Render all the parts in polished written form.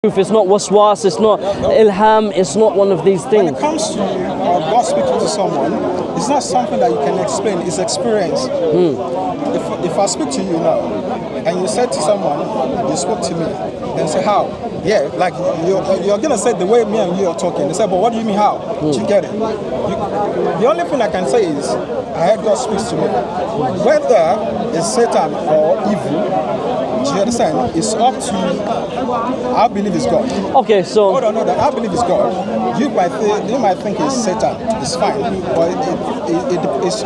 It's not waswas, it's not ilham, it's not one of these things. When it comes to God speaking to someone, it's not something that you can explain, it's experience. If I speak to you now, and you said to someone, you spoke to me, then say how? Yeah, like you're gonna say the way me and you are talking. They say, but what do you mean how? Do you get it? The only thing I can say is, I heard God speak to me. Whether it's Satan or evil, do you understand? It's up to you. I believe it's God. Okay, so Hold on, I believe it's God. You might think it's Satan. It's fine, but it's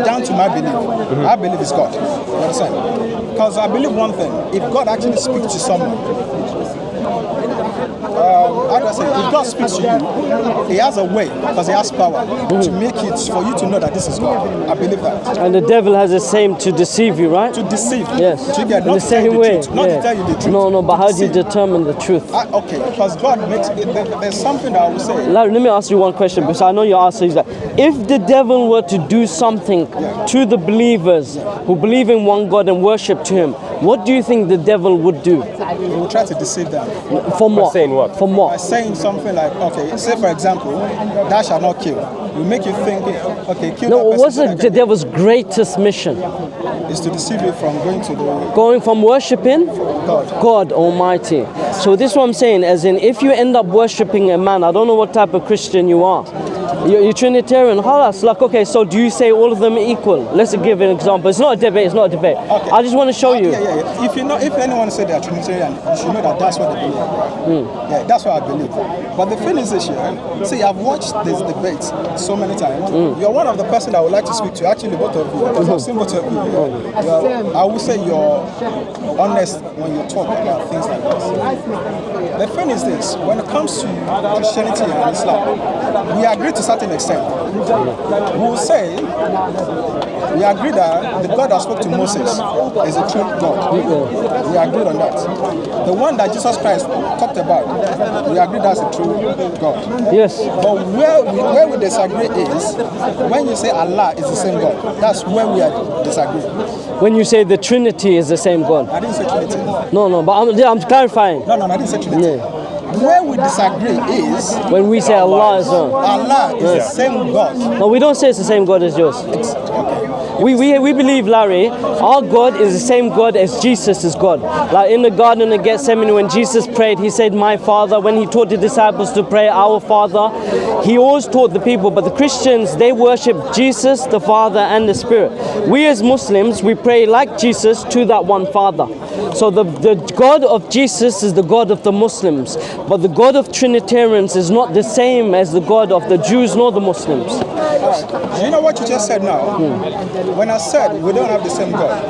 down to my belief. I believe it's God. You understand? Because I believe one thing: if God actually speaks to someone, how do I say? If God speaks to you, He has a way, because He has power to make it for you to know that this is God. I believe that. and the devil has the same to deceive you, right? To deceive. Yes. To get In the same way. not to tell you the truth. No, but how do you deceive. determine the truth? Okay, because God makes it. There's something that I will say. Larry, let me ask you one question, because I know your answer is that if the devil were to do something to the believers who believe in one God and worship to Him, what do you think the devil would do? He will try to deceive them. From what? saying what? From By what? saying something like, okay, say for example, thou shalt not kill. We make you think, okay, kill No, that person. what's so that the devil's greatest mission? is to deceive you from going to the Going from worshiping God. God Almighty. So this is what I'm saying, as in if you end up worshiping a man, I don't know what type of Christian you are. You're Trinitarian, halas, like okay, so do you say all of them are equal? Let's give an example. It's not a debate, it's not a debate. Okay. I just want to show you. Yeah. If anyone say they are Trinitarian, you should know that that's what they believe. Yeah, that's what I believe. But the thing is this year, see, I've watched these debates so many times. You're one of the person I would like to speak to, actually both of you, because I've seen both of you. I would say you're honest when you talk about things like this. The thing is this, when it comes to Christianity and Islam, we agree to a certain extent. We will say, we agree that the God that spoke to Moses is a true God. We agree on that. The one that Jesus Christ talked about, we agree that's a true God. Yes. But where we disagree is when you say Allah is the same God. That's where we are disagreeing. When you say the Trinity is the same God. I didn't say Trinity. No, but I'm clarifying. No, I didn't say Trinity. Where we disagree is When we say Allah is one. Allah is the same God. No, we don't say it's the same God as yours. We believe, Larry, our God is the same God as Jesus is God. Like in the Garden of Gethsemane, when Jesus prayed, He said, my Father. When He taught the disciples to pray, our Father, He always taught the people. But the Christians, they worship Jesus, the Father, and the Spirit. We as Muslims, we pray like Jesus to that one Father. So the God of Jesus is the God of the Muslims. But the God of Trinitarians is not the same as the God of the Jews nor the Muslims. You know what you just said now? When I said we don't have the same God,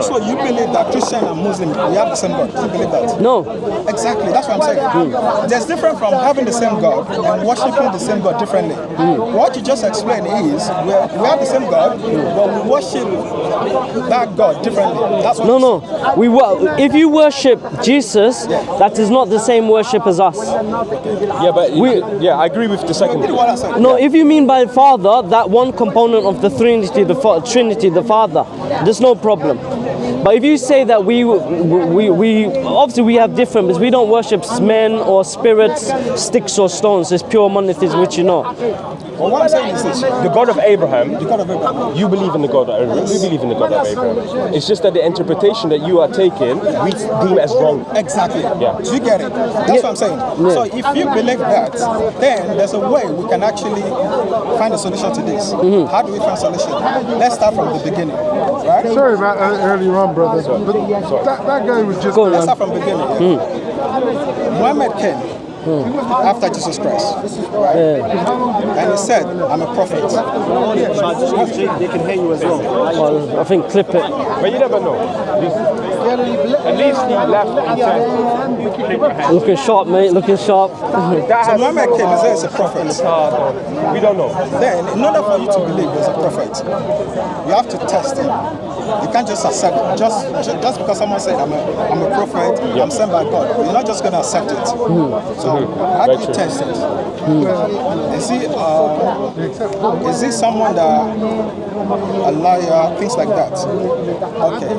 so you believe that Christian and Muslim, we have the same God? Do you believe that? No. Exactly, that's what I'm saying. There's different from having the same God and worshiping the same God differently. What you just explained is we have the same God, but we worship that God differently. That's what If you worship Jesus, that is not the same worship as us. Yeah, but I agree with the second What one. I said. No, if you mean by Father, that one component of the Trinity, the Father, there's no problem. But if you say that we obviously we have different, because we don't worship men or spirits, sticks or stones. It's pure monotheism, which you know. Well, what I'm saying is this: The God of Abraham, the God of Abraham. you believe in the God of Abraham. We believe in the God of Abraham. It's just that the interpretation that you are taking, we deem as wrong. Exactly. Yeah. Do you get it? That's what I'm saying. So if you believe that, then there's a way we can actually find a solution to this. How do we find a solution? Let's start from the beginning, right? Sorry about earlier on, brother. But that guy was just. Let's start from the beginning. Muhammad came after Jesus Christ, right? And he said, "I'm a prophet." They can hear you as well. Well, I think clip it. But you never know. At least he left and said, Looking sharp, mate. Looking sharp. that So has Muhammad came and said he's a prophet. we don't know. Then, in order for you to believe he's a prophet, you have to test him. You can't just accept it. Just because someone said, I'm a prophet, I'm sent by God, you're not just going to accept it. So how do you test it? Is he someone that a liar, things like that. Okay.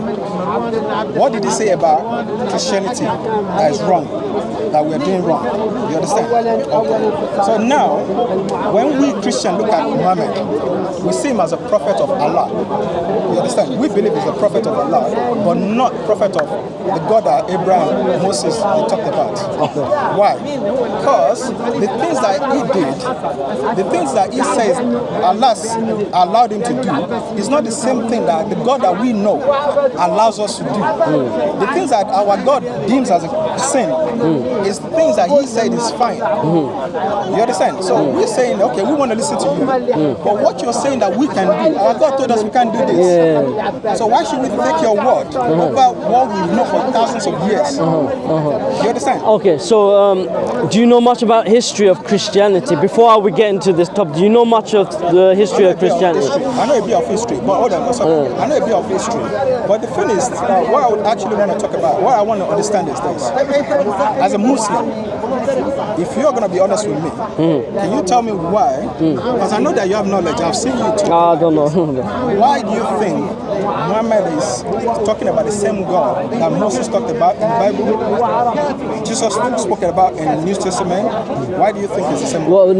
What did he say about Christianity that is wrong, that we are doing wrong? You understand? Okay. So now, when we Christians look at Muhammad, we see him as a prophet of Allah. You understand? We believe he's a prophet of Allah, but not prophet of the God that Abraham, Moses, they talked about. Why? Because the things that he did, the things that he says Allah allowed him to do, is not the same thing that the God that we know allows us to do. The things that our God deems as a sin is things that he said is fine. You understand? So we're saying, okay, we want to listen to you. But what you're saying that we can do, our God told us we can't do this. So why should we take your word over what we've known for thousands of years? You understand? Okay, so do you know much about history of Christianity? Before we get into this topic, do you know much of the history of Christianity? I know a bit of history, but hold on, I know a bit of history. But the thing is, what I would actually want to talk about, what I want to understand is this. As a Muslim, if you're going to be honest with me, can you tell me why? Because I know that you have knowledge, I've seen you too. I don't know. Why do you think Muhammad is talking about the same God that Moses talked about in the Bible, Jesus spoke about in the New Testament? Why do you think it's the same God? Well,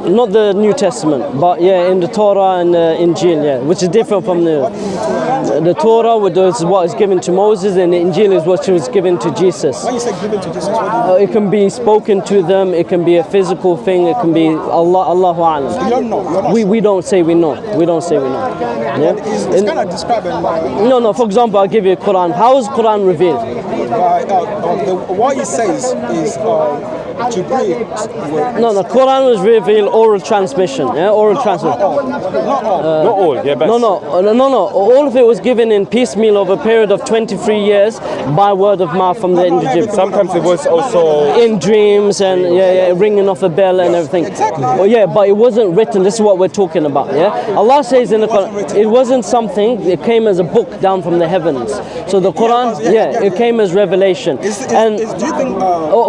not the New Testament, but yeah, in the Torah and Injil, yeah, which is different from the Torah, which is what is given to Moses, and the Injil is what was given to Jesus. When you say given to Jesus, what do you mean? It can be spoken to them, it can be a physical thing, it can be Allahu A'lam. You don't know. You're not We don't say we know. We don't say we know. Yeah? It's kind of describing. No, for example, I'll give you a Quran. How is Quran revealed? What he says is Jibreel. No, Quran was revealed oral transmission. Yeah, oral transmission. Not all. Not all, yeah, but No. All of it was given in piecemeal over a period of 23 years by word of mouth from the individual. sometimes it was also In dreams and ringing off a bell and everything. Exactly. Well, yeah, but it wasn't written. This is what we're talking about. Yeah, Allah says in the Quran, it wasn't something. It came as a book down from the heavens. So the Quran, it came as revelation. Do you think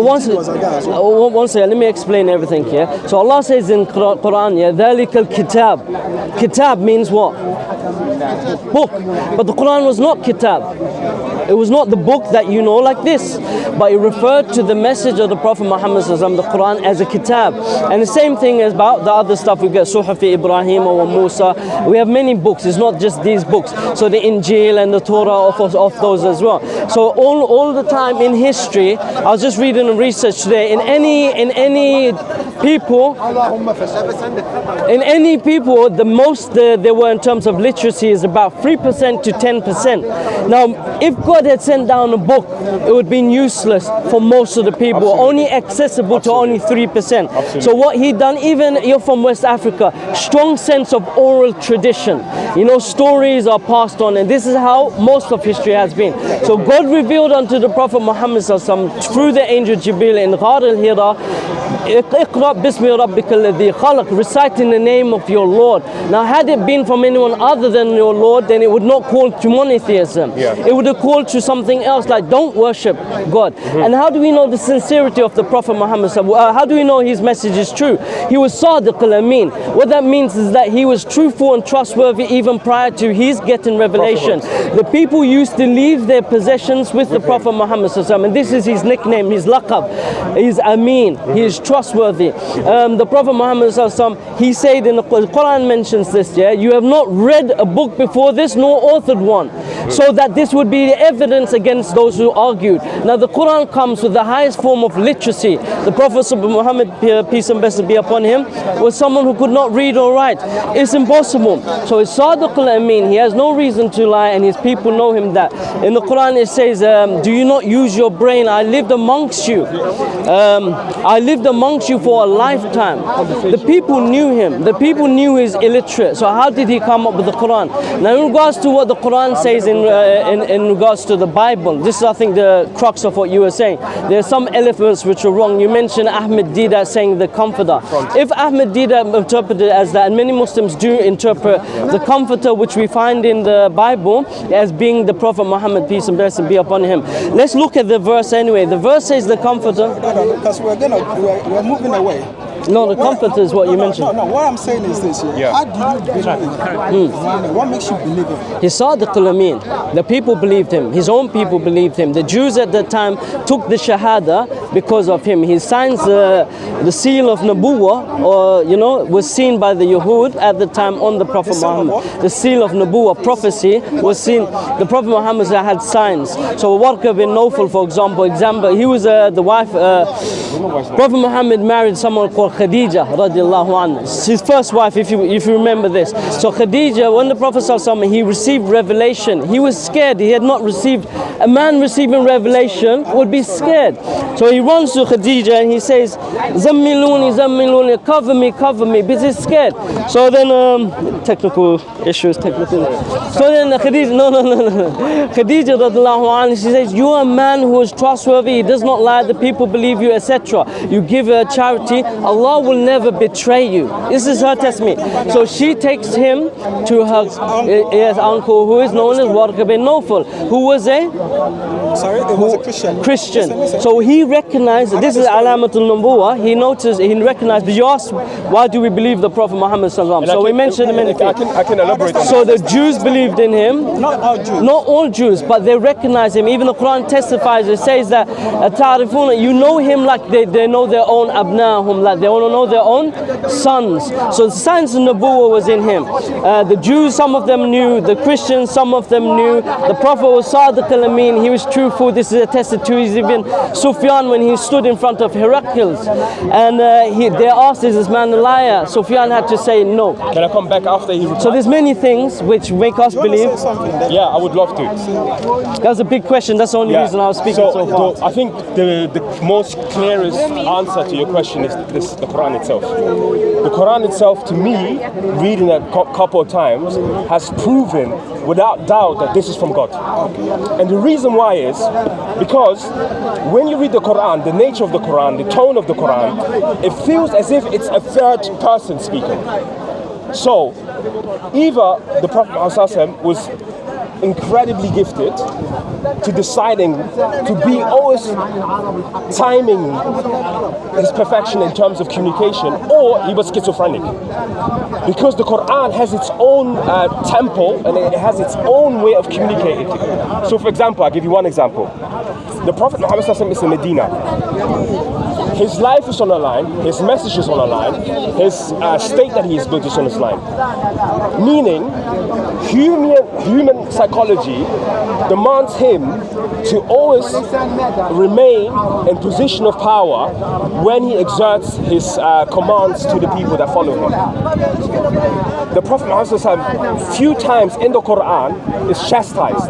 one second, let me explain everything here. So Allah says in Quran, ذَلِكَ الْكِتَاب. Kitab means what? Book. But the Quran was not kitab. It was not the book that you know like this, but it referred to the message of the Prophet Muhammad sallallahu alaihi wasallam, the Quran, as a kitab. And the same thing is about the other stuff. We get Suhuf Ibrahim or Musa. We have many books. It's not just these books. So the Injil and the Torah of those as well. So all the time in history, I was just reading a research today. In any people, the most there were in terms of literacy is about 3% to 10%. Now, if God had sent down a book, it would have been useless for most of the people, only accessible to only 3%. So what he done, even you're from West Africa, strong sense of oral tradition. You know, stories are passed on, and this is how most of history has been. So God revealed unto the Prophet Muhammad through the angel Jibreel in Ghar al-Hira, Iqra bismi rabbika alladhi khalaq, reciting the name of your Lord. Now, had it been from anyone other than your Lord, then it would not call to monotheism. It would have called to something else, like don't worship God. And how do we know the sincerity of the Prophet Muhammad? How do we know his message is true? He was Sadiq al-Amin. What that means is that he was truthful and trustworthy even prior to his getting revelation. The people used to leave their possessions with the Prophet Muhammad, and this is his nickname, his laqab. He's Amin. He is trustworthy. The Prophet Muhammad, he said in the Quran mentions this, you have not read a book before this nor authored one, so that this would be evidence against those who argued. Now the Quran comes with the highest form of literacy. The Prophet Muhammad, peace and blessings be upon him, was someone who could not read or write. It's impossible. So it's Sadiq al-Amin. He has no reason to lie, and his people know him that. In the Quran it says, do you not use your brain? I lived amongst you. I lived amongst you for a lifetime. The people knew him. The people knew he's illiterate. So how did he come up with the Quran? Now in regards to what the Quran says in regards to the Bible, this is I think the crux of what you were saying. There are some elements which are wrong. You mentioned Ahmed Didat saying the comforter. If Ahmed Didat interpreted it as that, and many Muslims do interpret the comforter which we find in the Bible as being the Prophet Muhammad, peace and blessings be upon him. Let's look at the verse anyway. The verse says the comforter. Because we're moving away. No, the Comforter is what you mentioned. No, what I'm saying is this. Yeah. How do you believe him? What makes you believe him? He's Sadiq al-Amin. The people believed him. His own people believed him. The Jews at the time took the Shahada because of him. He signs the seal of Nubuwwah, or was seen by the Yahud at the time on the Prophet Muhammad. The seal of Nubuwwah, prophecy, was seen. The Prophet Muhammad had signs. So Warqa bin Nawfal, for example, he was the wife. Prophet Muhammad married someone called Khadija radiallahu anha. His first wife, if you remember this. So Khadija, when the Prophet ﷺ, he received revelation, he was scared. He had not received. A man receiving revelation would be scared. So he runs to Khadija and he says, Zammiluni, Zammiluni, cover me, because he's scared. So then, technical issues. So then Khadija, no. Khadija radiallahu anha, she says, you are a man who is trustworthy, he does not lie, the people believe you, etc. You give a charity, Allah will never betray you. This is her testimony. So she takes him to her uncle, who is known as Warqa bin Nawfal, who was a Christian. So he recognized, this is Alamatul Nubuwwah, he recognized, but you asked, why do we believe the Prophet Muhammad sallallahu alaihi wasallam? So we mentioned him in I can elaborate. So the Jews believed in him. Not all Jews. Not all Jews, but they recognize him. Even the Quran testifies, it says that you know him like they know their own abnahum, like they want to know their own sons. So the science of Nubuwwah was in him. The Jews, some of them knew. The Christians, some of them knew. The Prophet was Sadiq al-Amin. He was truthful. This is attested to. He's even Sufyan, when he stood in front of Heracles, and they asked, is this man a liar? Sufyan had to say no. Can I come back after he replied? So there's many things which make us believe. Yeah, I would love to. That's a big question. That's the only reason I was speaking so far. I think the most clearest answer to your question is the Quran itself. The Quran itself, to me, reading it a couple of times, has proven without doubt that this is from God. And the reason why is because when you read the Quran, the nature of the Quran, the tone of the Quran, it feels as if it's a third person speaking. So, either the Prophet ﷺ was incredibly gifted to deciding to be always timing his perfection in terms of communication, or he was schizophrenic, because the Quran has its own tempo and it has its own way of communicating. So for example, I'll give you one example. The Prophet Muhammad is in Medina. His life is on the line, his message is on the line, his state that he is built is on his line. Meaning, human psychology demands him to always remain in position of power when he exerts his commands to the people that follow him. The Prophet Muhammad few times in the Quran is chastised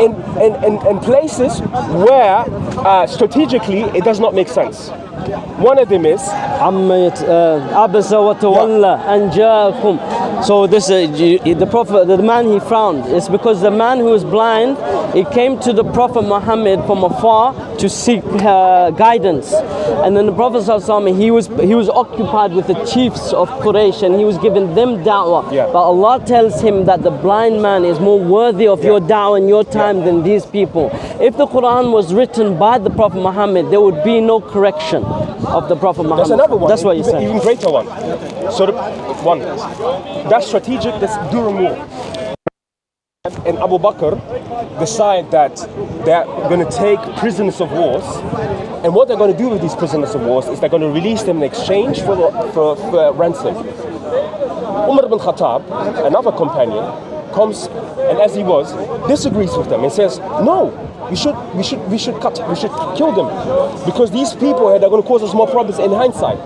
in places where strategically it does not make sense. One of them is so this the Prophet, the man he found, is because the man who was blind, he came to the Prophet Muhammad from afar to seek guidance, and then the Prophet ﷺ, he was occupied with the chiefs of Quraysh and he was giving them da'wah. But Allah tells him that the blind man is more worthy of your da'wah and your time than these people. If the Quran was written by the Prophet Muhammad, there would be no correction of the Prophet Muhammad. That's another one. That's what you said. Even greater one. So that's strategic, that's during war. And Abu Bakr decide that they're going to take prisoners of wars, and what they're going to do with these prisoners of wars is they're going to release them in exchange for ransom. Umar ibn Khattab, another companion, comes and as he was, disagrees with them and says, no, we should kill them, because these people here, they're going to cause us more problems in hindsight.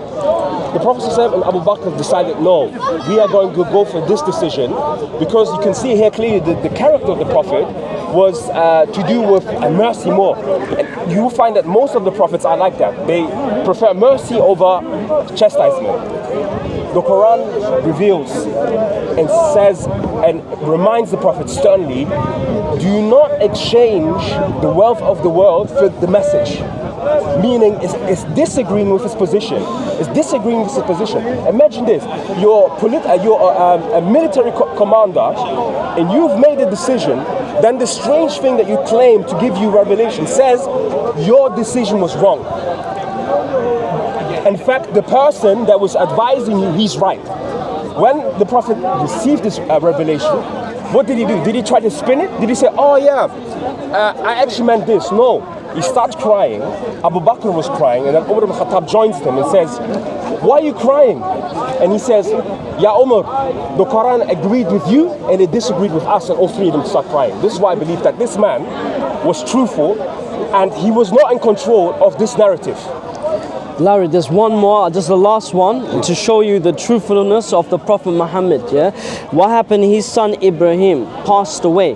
The Prophet ﷺ and Abu Bakr decided, no, we are going to go for this decision, because you can see here clearly the character of the Prophet was to do with mercy more. And you will find that most of the prophets are like that. They prefer mercy over chastisement. The Quran reveals and says and reminds the Prophet sternly, do not exchange the wealth of the world for the message. Meaning it's disagreeing with his position. It's disagreeing with his position. Imagine this, you're a military commander and you've made a decision, then the strange thing that you claim to give you revelation says your decision was wrong. In fact, the person that was advising you, he's right. When the Prophet received this revelation, what did he do? Did he try to spin it? Did he say, oh yeah, I actually meant this? No. He starts crying. Abu Bakr was crying, and then Umar ibn Khattab joins them and says, why are you crying? And he says, Ya Umar, the Quran agreed with you and it disagreed with us, and all three of them start crying. This is why I believe that this man was truthful and he was not in control of this narrative. Larry, there's one more, just the last one, to show you the truthfulness of the Prophet Muhammad. Yeah, what happened? His son Ibrahim passed away.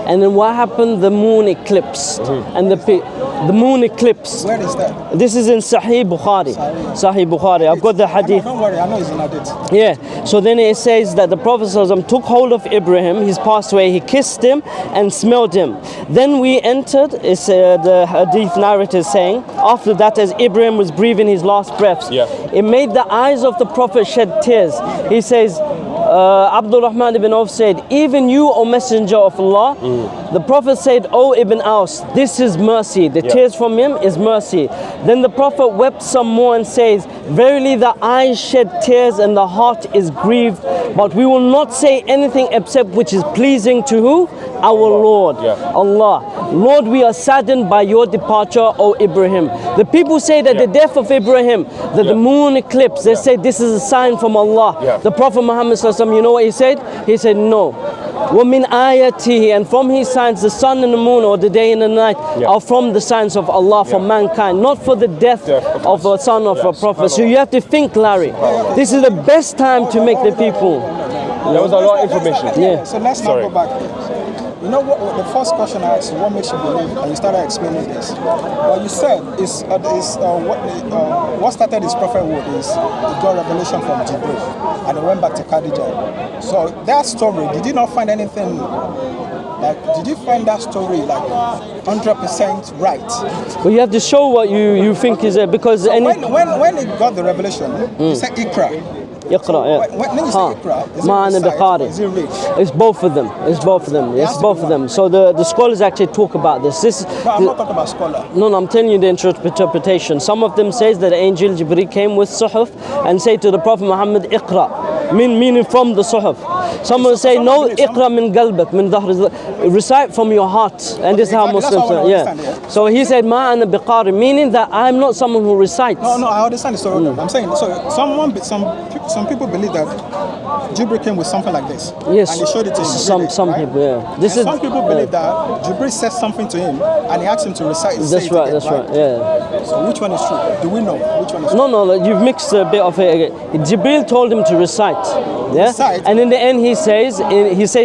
And then what happened? The moon eclipsed, and the moon eclipsed. Where is that? This is in Sahih Bukhari. Sahih Bukhari. I've got the hadith. Don't worry, I know it's in hadith. Yeah. So then it says that the Prophet took hold of Ibrahim. He's passed away. He kissed him and smelled him. Then we entered. It's the hadith narrator saying, after that, as Ibrahim was breathing his last breaths, it made the eyes of the Prophet shed tears. He says, Abdul Rahman ibn Auf said, even you, O Messenger of Allah, the Prophet said, O Ibn Aus, this is mercy. The tears from him is mercy. Then the Prophet wept some more and says, verily the eyes shed tears and the heart is grieved, but we will not say anything except which is pleasing to who? Our Lord, Allah. Lord, we are saddened by your departure, O Ibrahim. The people say that the death of Ibrahim, that the moon eclipse, they say this is a sign from Allah. The Prophet Muhammad, you know what he said? He said, no. وَمِنْ آيَاتِهِ, and from his signs, the sun and the moon, or the day and the night, are from the signs of Allah for mankind, not for the death of a son of a prophet. So you have to think, Larry, this is the best time to make the people. There was a lot of information. So let's not go back. You know what? The first question I asked you, what makes you believe? And you started explaining this. What you said is what started his prophethood is he got revelation from Jibril, and he went back to Khadijah. So that story, did you not find anything? Like, did you find that story like 100% right? Well, you have to show what you think is it, because so when he got the revelation, he said Ikra. Iqra, when you say Iqra, is it read? It's both of them. It's both of them. It's both of them. So the scholars actually talk about this. No, I'm not talking about scholar. No, I'm telling you the interpretation. Some of them says that the angel Jibreel came with suhuf and say to the Prophet Muhammad, Iqra, meaning from the suhuf. Some will say, no, Iqra min qalbak, min dhahr, recite from your heart. And this is how Muslims say. So he said, ma ana biqari, meaning that I'm not someone who recites. No, I understand the story. I'm saying, so some people believe that Jibril came with something like this. Yes. And he showed it to him. Some people, yeah. Some people believe that Jibril said something to him and he asked him to recite. That's right, yeah. So which one is true? Do we know which one is true? No, you've mixed a bit of it. Jibril told him to recite. Yeah. Recite. And in the end he says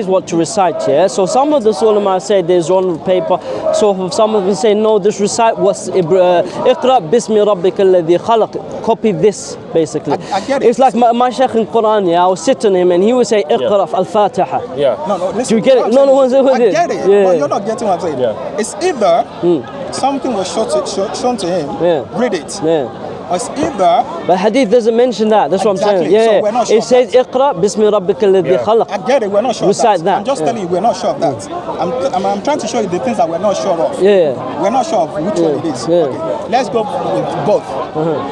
what to recite, yeah. So some of the ulama say there's on paper. So some of them say no, this recite was Iqra bismi rabbika alladhi khalaq. Copy this basically. I get it. It's like my Shaykh in Quran, yeah, I was sitting him and he would say Iqra al-Fatiha. No, listen. Do you get it? No, I get it. Yeah. But you're not getting what I'm saying. It's either something was shown to him, read it. Or it's either. But hadith doesn't mention that. That's what I'm saying. So we're not sure it says Iqra bismi rabbika alladhi khalaq. I get it. We're not sure Recite of that. I'm just telling you we're not sure of that. I'm trying to show you the things that we're not sure of. We're not sure of which one it is. Okay. Let's go with both.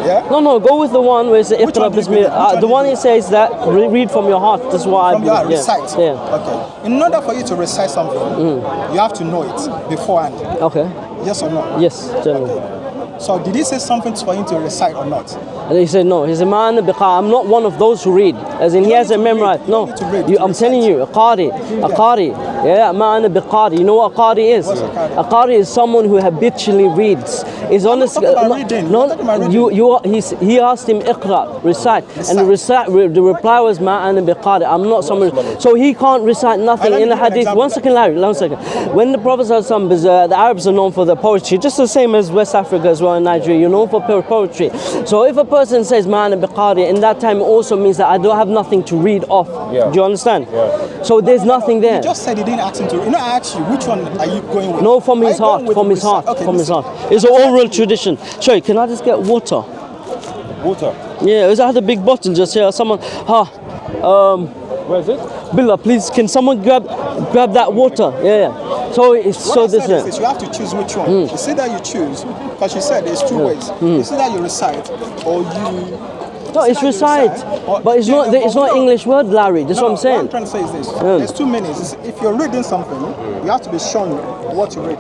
Yeah. No, go with the one where it says Iqra bismi. The one it says that read from your heart. That's why from your heart, recite. Okay. In order for you to recite something, you have to know it beforehand. Okay. Yes or no? Yes, generally. Okay. So did he say something for him to recite or not? And he said no. He said, "Man biqa." I'm not one of those who read, as in he has a memorized. No, I'm telling you, a qari. Yeah, man biqari. You know what a qari is? A qari is someone who habitually reads. Is honest. He asked him, "Iqra," recite, and the reply was, "Man biqari." I'm not someone. So he can't recite nothing in the hadith. One second, Larry. 1 second. When the Prophet the Arabs are known for their poetry, just the same as West Africa as well in Nigeria. You're known for poetry. So if a person says "Ma'ana biqari," in that time it also means that I don't have nothing to read off. Do you understand? So there's nothing there. You just said he didn't ask him to. You know, I asked you which one are you going with? No, from his heart. From his heart. Okay, from his heart. It's an oral tradition. Sorry, can I just get water? Water? Yeah, I had a big bottle just here. Someone, where is it? Billah, please, can someone grab that water? Yeah. So it's so What I said different. is you have to choose which one. You see that you choose, because you said there's two ways. You see that you recite, or you. No, it's recite, but it's not. It's not English word, Larry. That's what I'm What saying. I'm trying to say is this: there's two meanings. If you're reading something, you have to be shown what you read.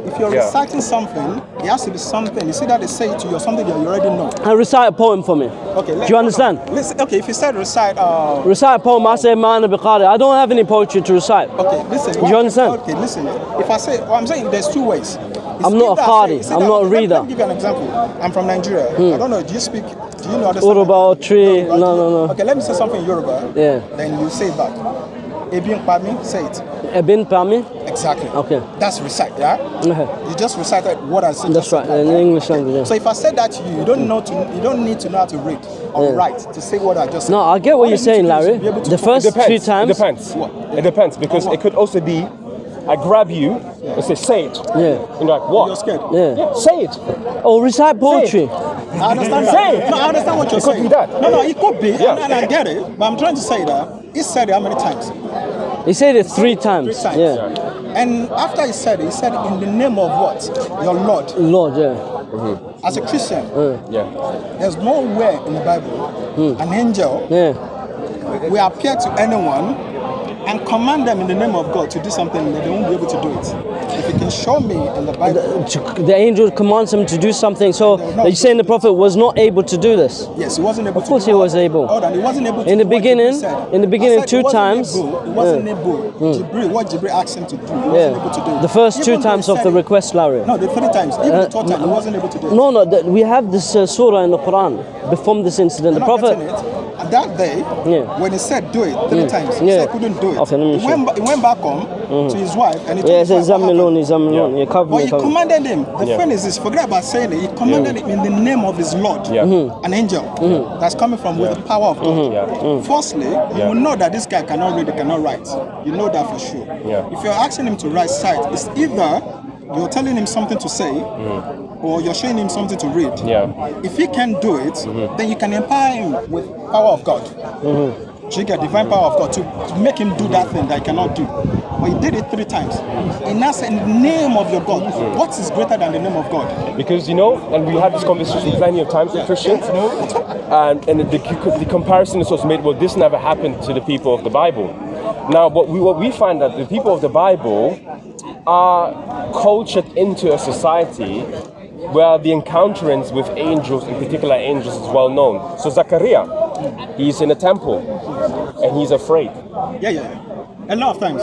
If you're reciting something, it has to be something. You see that they say it to you, or something that you already know. And recite a poem for me. Okay. Do you understand? Listen. Okay. If you said recite, Recite a poem. I say man biqari. I don't have any poetry to recite. okay. Listen. Do you understand? Okay. Listen. If I say, I'm saying there's two ways. I'm not a qari. I'm not a reader. Let me give you an example. I'm from Nigeria. I don't know. Do you know understand? Yoruba or tree? No. Okay. Let me say something in Yoruba. Yeah. Then you say it back. Ebin Pami, say it. Ebin Pami. Exactly. Okay. That's recite, yeah? You just recited what I said. That's right, in English language. Yeah. So if I said that to you, you don't need to know how to read or write to say what I just said. No, I get what you're saying, Larry. The first three times. It depends. It depends, because it could also be, I grab you and say it. Yeah. And you're like, what? You're scared. Yeah. Say it. Or recite poetry. I understand Say that. it. No, I understand what you're It could saying. be that. No, it could be, Yeah. and I get it. But I'm trying to say that he said it how many times? He said it three times. 3 times. Yeah. And after he said it in the name of what? Your Lord. Lord, yeah. As a Christian, Yeah. there's nowhere in the Bible an angel Yeah. will appear to anyone and command them in the name of God to do something that they won't be able to do it. If you can show me in the Bible. The angel commands him to do something. So you're saying the prophet was not able to do this? Yes, he wasn't able to. Of course do he what- was able. Hold on, he wasn't able to. In the do what beginning- Jibril said. in the beginning, I said two he wasn't times, able- He wasn't able. Jibril, what Jibril asked him to do, he wasn't able to do. The first Even two though he times of said the it- request, Larry. No, the 3 times. Even the 4th time, he wasn't able to do it. No, we have this surah in the Quran before this incident. The You're not prophet. getting it. And that day, when he said do it 3 times, he Yeah. said he couldn't do it. Okay, let me he, went back home to his wife and he told Yeah, it his says wife what happened. Zamilun. Yeah, cover But me, he cover me. commanded him. The thing is this, forget about saying it. He commanded him in the name of his Lord, Yeah. an angel that's coming from with the power of God. Yeah. Firstly, you will know that this guy cannot read, he cannot write. You know that for sure. Yeah. If you're asking him to write sight, it's either you're telling him something to say or you're showing him something to read. Yeah. If he can do it, then you can empower him with power of God. You get divine power of God to make him do that thing that he cannot do. But he did it 3 times. And that's in the name of your God. What is greater than the name of God? Because, and we had this conversation plenty of times with Christians, and the comparison is also made, well, this never happened to the people of the Bible. Now, what we find that the people of the Bible are cultured into a society where the encounterings with angels, in particular angels, is well known. So Zachariah, he's in a temple and he's afraid. Yeah. A lot of times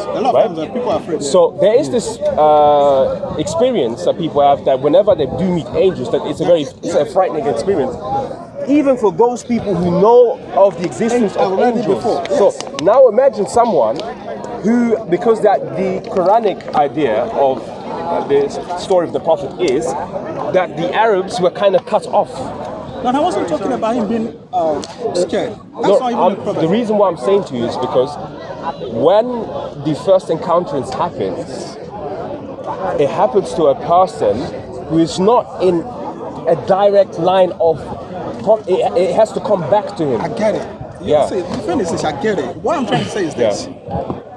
people are afraid. So there is this experience that people have that whenever they do meet angels, that it's a frightening experience. Even for those people who know of the existence of angels. before, yes. So now imagine someone who, because that the Quranic idea of the story of the Prophet is that the Arabs were kind of cut off. No, I wasn't talking about him being scared. That's No, not even the problem. the reason why I'm saying to you is because when the first encounters happens, it happens to a person who is not in a direct line of. It has to come back to him. I get it. Yeah. See, the thing is this, I get it. What I'm trying to say is this.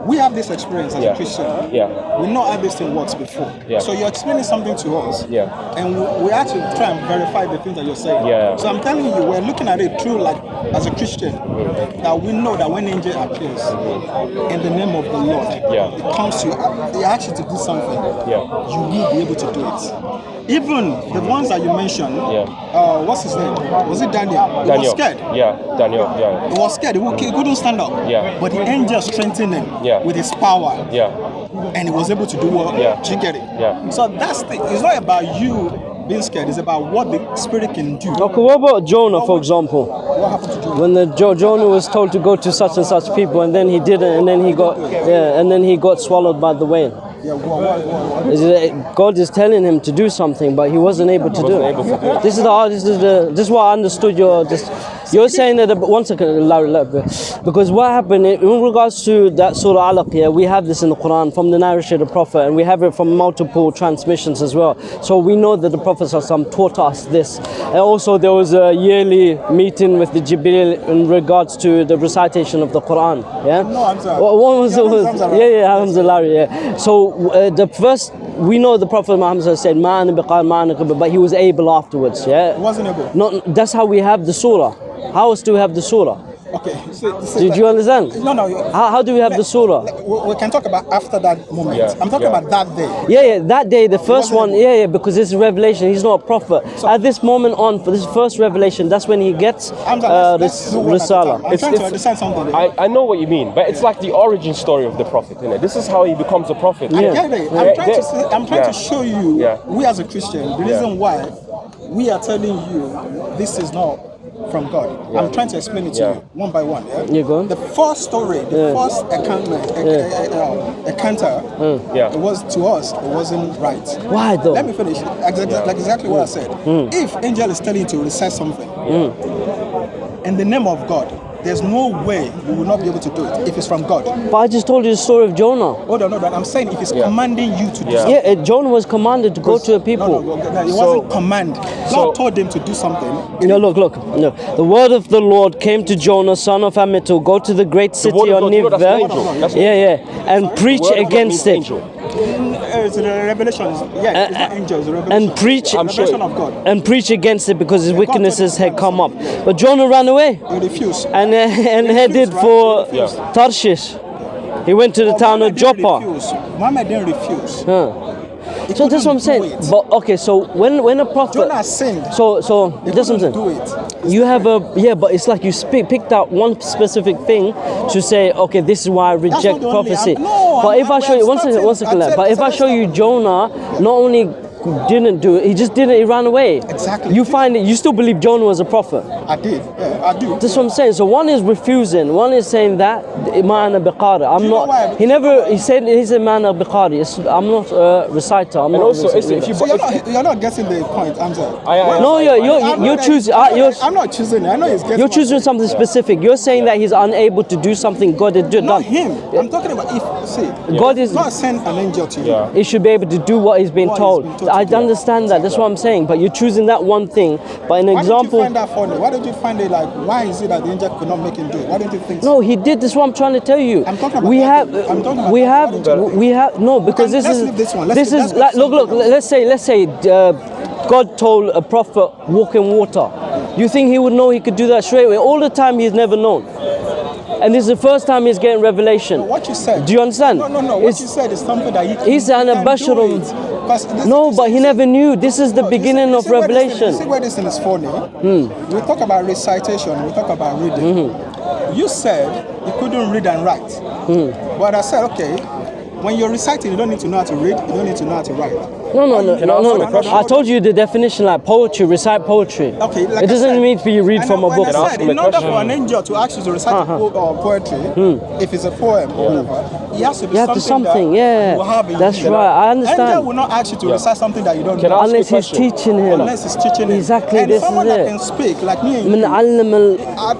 We have this experience as a Christian. Yeah. We know how this thing works before. Yeah. So you're explaining something to us. Yeah. And we actually try and verify the things that you're saying. Yeah. So I'm telling you, we're looking at it through, like, as a Christian, that we know that when angel appears in the name of the Lord, it comes to you, they ask you to do something. Yeah. You will be able to do it. Even the ones that you mentioned, what's his name? Was it Daniel? He was scared. Yeah, Daniel. Yeah. He was scared. He couldn't stand up. Yeah. But the angel strengthened him with his power. Yeah. And he was able to do what? Yeah. You get it? Yeah. So that's the, it's not about you being scared. It's about what the spirit can do. Okay, what about Jonah, for example? What happened to Jonah? When the Jonah was told to go to such and such people, and then he didn't, and then he got swallowed by the whale. Yeah, what? Is it, God is telling him to do something, but he wasn't able to do it. This is what I understood. You're saying that, one second, Larry, because what happened in regards to that Surah Alaq, yeah, we have this in the Quran from the narration of the Prophet, and we have it from multiple transmissions as well. So we know that the Prophet ﷺ taught us this. And also there was a yearly meeting with the Jibreel in regards to the recitation of the Quran. Yeah. No, Hamza. What was it? Hamza, right? Yeah, Hamza, Larry. Yeah. So the first, we know the Prophet Muhammad said, but he was able afterwards. Yeah. He wasn't able. Not, that's how we have the surah. How else do we have the surah? Okay. Did you understand? No. How do we have the surah? We can talk about after that moment. Yeah, I'm talking about that day. Yeah, that day, the first one, because it's a revelation. He's not a prophet. So, at this moment on, for this first revelation, that's when he gets let's do one at a Risala. time. I'm trying to understand something. I know what you mean, but it's like the origin story of the Prophet, isn't it? This is how he becomes a prophet. I get it. I'm trying to show you, Yeah. we as a Christian, the reason why we are telling you this is not from God. I'm trying to explain it to you one by one. Yeah? You go on. The first story, the first encounter, it was to us, it wasn't right. Why though? Let me finish. Exactly what I said. If angel is telling you to recite something in the name of God, there's no way you will not be able to do it if it's from God. But I just told you the story of Jonah. Hold on. I'm saying if it's commanding you to do something. Yeah, Jonah was commanded to go to a people. No, it wasn't command. God told them to do something. No, look. No. The word of the Lord came to Jonah, son of Amittai, go to the great city on Nineveh. And preach against it. It's a revelation. It's not angels. It's a revelation. And preach, revelation of God. And preach against it because his wickednesses had come up. But Jonah ran away. He refused. And headed for Tarshish. He went to the town of Joppa. Muhammad didn't refuse. So that's what I'm saying. But okay, so when a prophet Jonah sinned. So that's what I'm saying. Do it. You have but it's like you picked out one specific thing to say, okay, this is why I reject prophecy. But if I show you one second, but if I show you Jonah, not only didn't do it, he ran away. Exactly. You find it, you still believe Jonah was a prophet. I did. Yeah, I do. That's what I'm saying. So one is refusing, one is saying that ma'ana biqari. I'm not. He said he's a ma'ana biqari. I'm not a reciter. I'm and not. Also, you're not getting the point, Hamza. No, you're choosing. I'm not choosing. I know he's getting. You're choosing something specific. You're saying that he's unable to do something God had done. Not him. I'm talking about God is not send an angel to you. He should be able to do what he's been told. I understand that. That's what I'm saying. But you're choosing that one thing. But an example. Why did you find that funny? Why did you find it like? Why is it that the angel could not make him do it? Why don't you think? No, he did. This is what I'm trying to tell you. I'm talking about. We have. No, because this is. Look. Let's say God told a prophet walk in water. You think he would know he could do that straight away? All the time he's never known. And this is the first time he's getting revelation. No, what you said. Do you understand? No. What you said is something that he's an ambassador. No, but he never knew. This is the beginning of revelation. See where this thing is funny? We talk about recitation, we talk about reading. You said you couldn't read and write. But I said, okay, when you're reciting, you don't need to know how to read, you don't need to know how to write. No. I told you the definition, like poetry, recite poetry. Okay, like it doesn't mean for you to read from a book. I said, in order for an angel to ask you to recite poetry, if it's a poem or whatever, it has to be something that you have in That's you. right, I understand. Angel will not ask you to recite something that you don't know. Unless he's teaching him. Exactly, and this someone is that it. can speak, like me and you.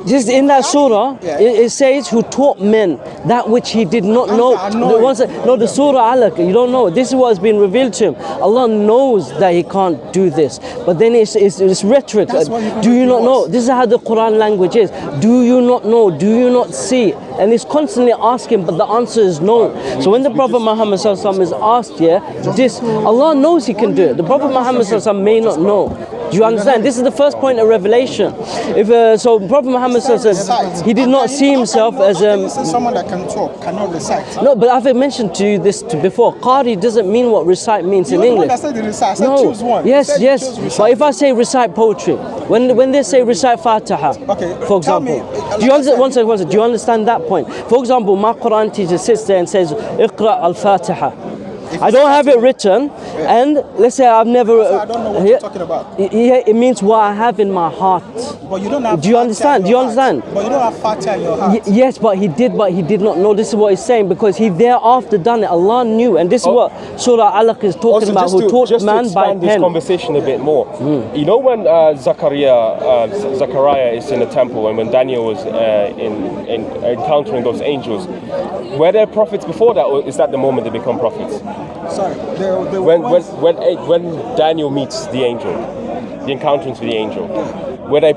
Just in that surah, it says who taught men that which he did not know. The surah Alaq, you don't know. This is what has been revealed to him. Allah knows that he can't do this. But then it's rhetoric. Do you not know? This is how the Quran language is. Do you not know? Do you not see? And it's constantly asking, but the answer is no. So when the Prophet Muhammad is asked, Allah knows he can do it. The Prophet Muhammad may not know. Do you understand? This is the first point of revelation. So Prophet Muhammad he did not see himself as someone that can talk, cannot recite. No, but I've mentioned to you this before. Qari doesn't mean what recite means in English. I said choose one. Yes. But if I say recite poetry, when they say recite Fatiha, for example, do you understand? One second. Do you understand that point? For example, my Quran teacher sits there and says, "Iqra al-Fatiha." I don't have it written, and let's say I've never. I don't know what you're talking about. Yeah, it means what I have in my heart. But you don't have. Do you understand? Do you understand? But you don't have Fatiha in your heart. Yes, but he did not know. This is what he's saying because he thereafter done it. Allah knew, and this is what Surah Alaq is talking about. Who taught man by expand this pen. conversation a bit more. You know when Zachariah is in the temple, and when Daniel was in encountering those angels, were there prophets before that, or is that the moment they become prophets? Sorry, When Daniel meets the angel, the encountering with the angel, were there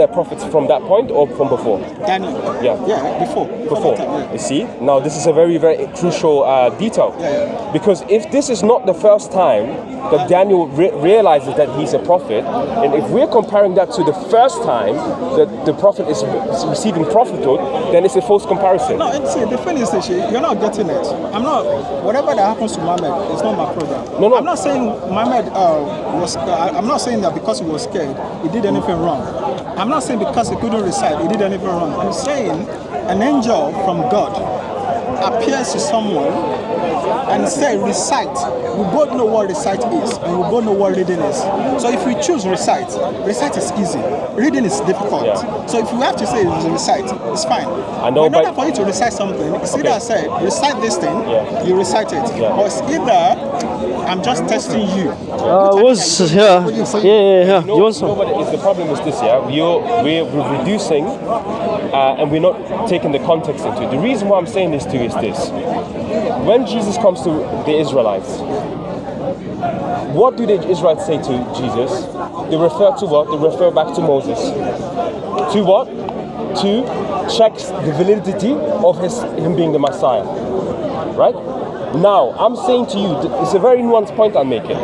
prophets from that point or from before? Daniel. Yeah. Yeah, before. You see, now this is a very, very crucial detail. Because if this is not the first time that Daniel realizes that he's a prophet, and if we're comparing that to the first time that the prophet is receiving prophethood, then it's a false comparison. No, see, the thing is that you're not getting it. I'm not. Whatever that happens to Muhammad, it's not my program. No. I'm not saying Muhammad was. I'm not saying that because he was scared, he did anything wrong. I'm not saying because he couldn't recite, he did anything wrong. I'm saying an angel from God appears to someone and say recite. We both know what recite is, and we both know what reading is. So if we choose recite is easy. Reading is difficult. Yeah. So if you have to say recite, it's fine. I know, in order for you to recite something, it's either I said recite this thing, you recite it, or it's either I'm just testing you. Yeah. You know what it is? The problem is this, we're reducing and we're not taking the context into it. The reason why I'm saying this to you is this. When Jesus comes to the Israelites, what do the Israelites say to Jesus? They refer to what? They refer back to Moses. To what? To check the validity of him being the Messiah. Right? Now, I'm saying to you, it's a very nuanced point I'm making.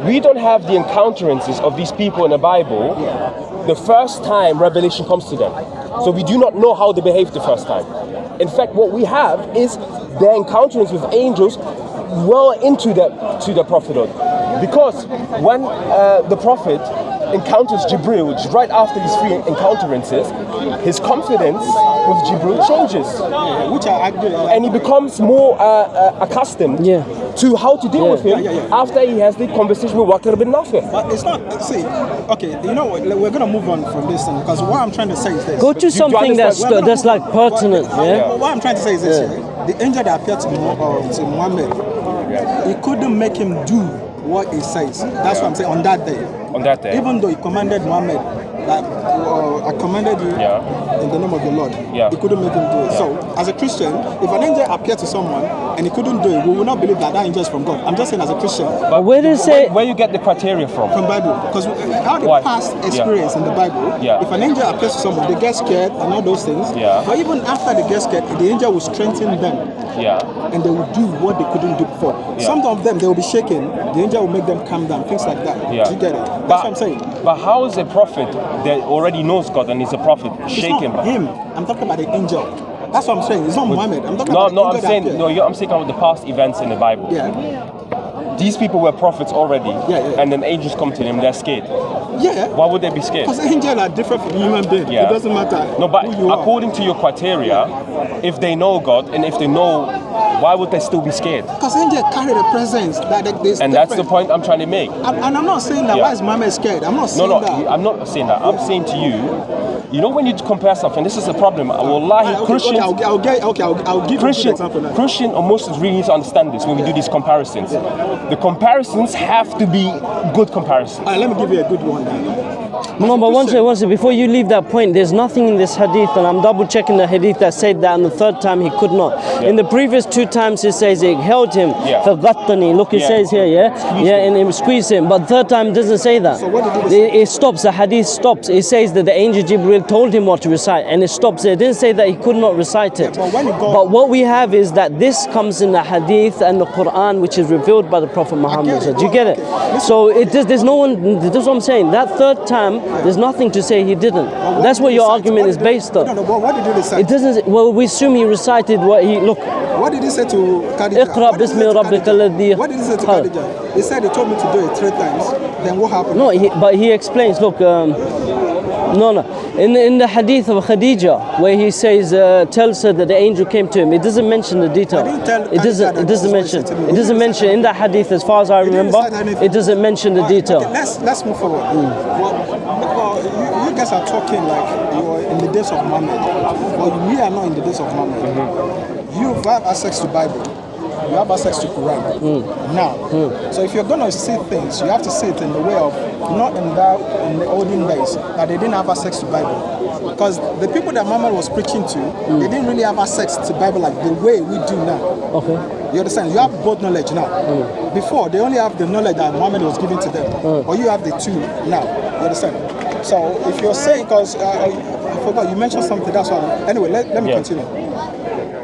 We don't have the encounterances of these people in the Bible the first time revelation comes to them. So we do not know how they behaved the first time. In fact, what we have is their encounterings with angels well into the prophethood. Because when the prophet encounters Jibril, which is right after these three encounterances, his confidence with Jibril changes. Which I agree. And he becomes more accustomed to how to deal with him after he has the conversation with Waqir bin Nafi. But it's not, see, okay, you know what, we're going to move on from this thing, because what I'm trying to say is this. Go to something that's like pertinent. What I'm trying to say is this, the angel that appeared to Muhammad, he couldn't make him do what he says. That's what I'm saying, on that day. On that day. Even though he commanded Muhammad, that I commanded you in the name of the Lord, he couldn't make him do it. So, as a Christian, if an angel appeared to someone and he couldn't do it, we will not believe that angel is from God. I'm just saying, as a Christian. But where does it? Where you get the criteria from? From Bible, because how the past experience in the Bible, if an angel appears to someone, they get scared and all those things. But even after they get scared, the angel will strengthen them. And they will do what they couldn't do before. Some of them, they will be shaken. The angel will make them calm down. Things like that. Do you get it? That's what I'm saying. But how is a prophet that already knows God and is a prophet shaken? It's not him. I'm talking about the angel. That's what I'm saying. It's not Muhammad. I'm talking about the angel. I'm saying about the past events in the Bible. These people were prophets already, and then angels come to them, they're scared. Why would they be scared? Because angels are different from human beings. It doesn't matter. No, but according to your criteria, if they know God and if they know, why would they still be scared? Because angels carry the presence that and different. That's the point I'm trying to make. And I'm not saying that why is Muhammad scared. I'm not saying that. I'm not saying that. I'm saying to you, you know, when you compare something, this is a problem. Wallahi, Christians. I'll give you an example now. Christian or Muslims really need to understand this when we do these comparisons. The comparisons have to be good comparisons. Let me give you a good one now. No, but one second, before you leave that point, there's nothing in this hadith, and I'm double checking the hadith that said that on the third time he could not. In the previous two times it says it held him, فَغَطَّنِي. Look, it says here, and it squeezed him. But third time doesn't say that. So what did it stops, the hadith stops. It says that the angel Jibril told him what to recite, and it stops there. It didn't say that he could not recite it. But what we have is that this comes in the hadith and the Quran, which is revealed by the Prophet Muhammad. Do you get it? So there's no one, that's what I'm saying. That third time, there's nothing to say he didn't. That's what your argument is based on. No, but what did he recite? It doesn't. Well, we assume he recited what he look. What did he say to Khadija? What did he say to Khadija? He said he told me to do it 3 times. Then what happened? No, but he explains. Look, no. In the hadith of Khadija, where he says, tells her that the angel came to him, it doesn't mention the detail. It doesn't mention. It doesn't mention in that hadith, as far as I remember. It doesn't mention the detail. Okay, let's move forward. Well, you guys are talking like you're in the days of Muhammad, but we are not in the days of Muhammad. You have access to Bible. You have access to Quran now. So if you're going to see things, you have to see it in the way of not in the olden days that they didn't have access to Bible, because the people that Muhammad was preaching to, they didn't really have access to Bible like the way we do now. Okay. You understand? You have both knowledge now. Before they only have the knowledge that Muhammad was giving to them, or you have the two now. You understand? So if you're saying, because I forgot you mentioned something, that's why. Anyway, let me continue.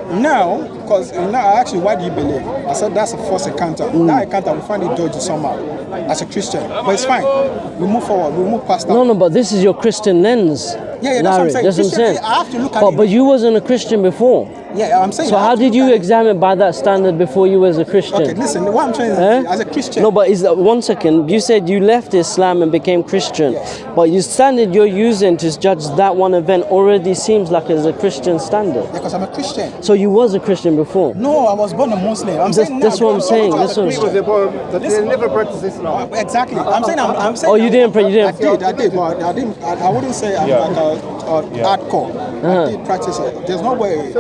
Now, because now I asked you, why do you believe? I said that's a first encounter. That encounter, we find it dodgy somehow as a Christian, but it's fine. We move forward. We move past that. No, but this is your Christian lens. Yeah, that's what I'm saying. That's what I'm saying. I have to look at it. But you wasn't a Christian before. Yeah, I'm saying. So how did you examine by that standard before you was a Christian? Okay, listen. What I'm trying to say, as a Christian. No, but 1 second. You said you left Islam and became Christian, but your standard you're using to judge that one event already seems like it's a Christian standard. Yeah, because I'm a Christian. So you was a Christian before? No, I was born a Muslim. That's what I'm saying. That's what I'm saying. They never practice Islam. Exactly. I'm saying. Oh, you didn't pray. You didn't. I did, but I didn't. I wouldn't say I'm like a hardcore. I did practice it. There's no way.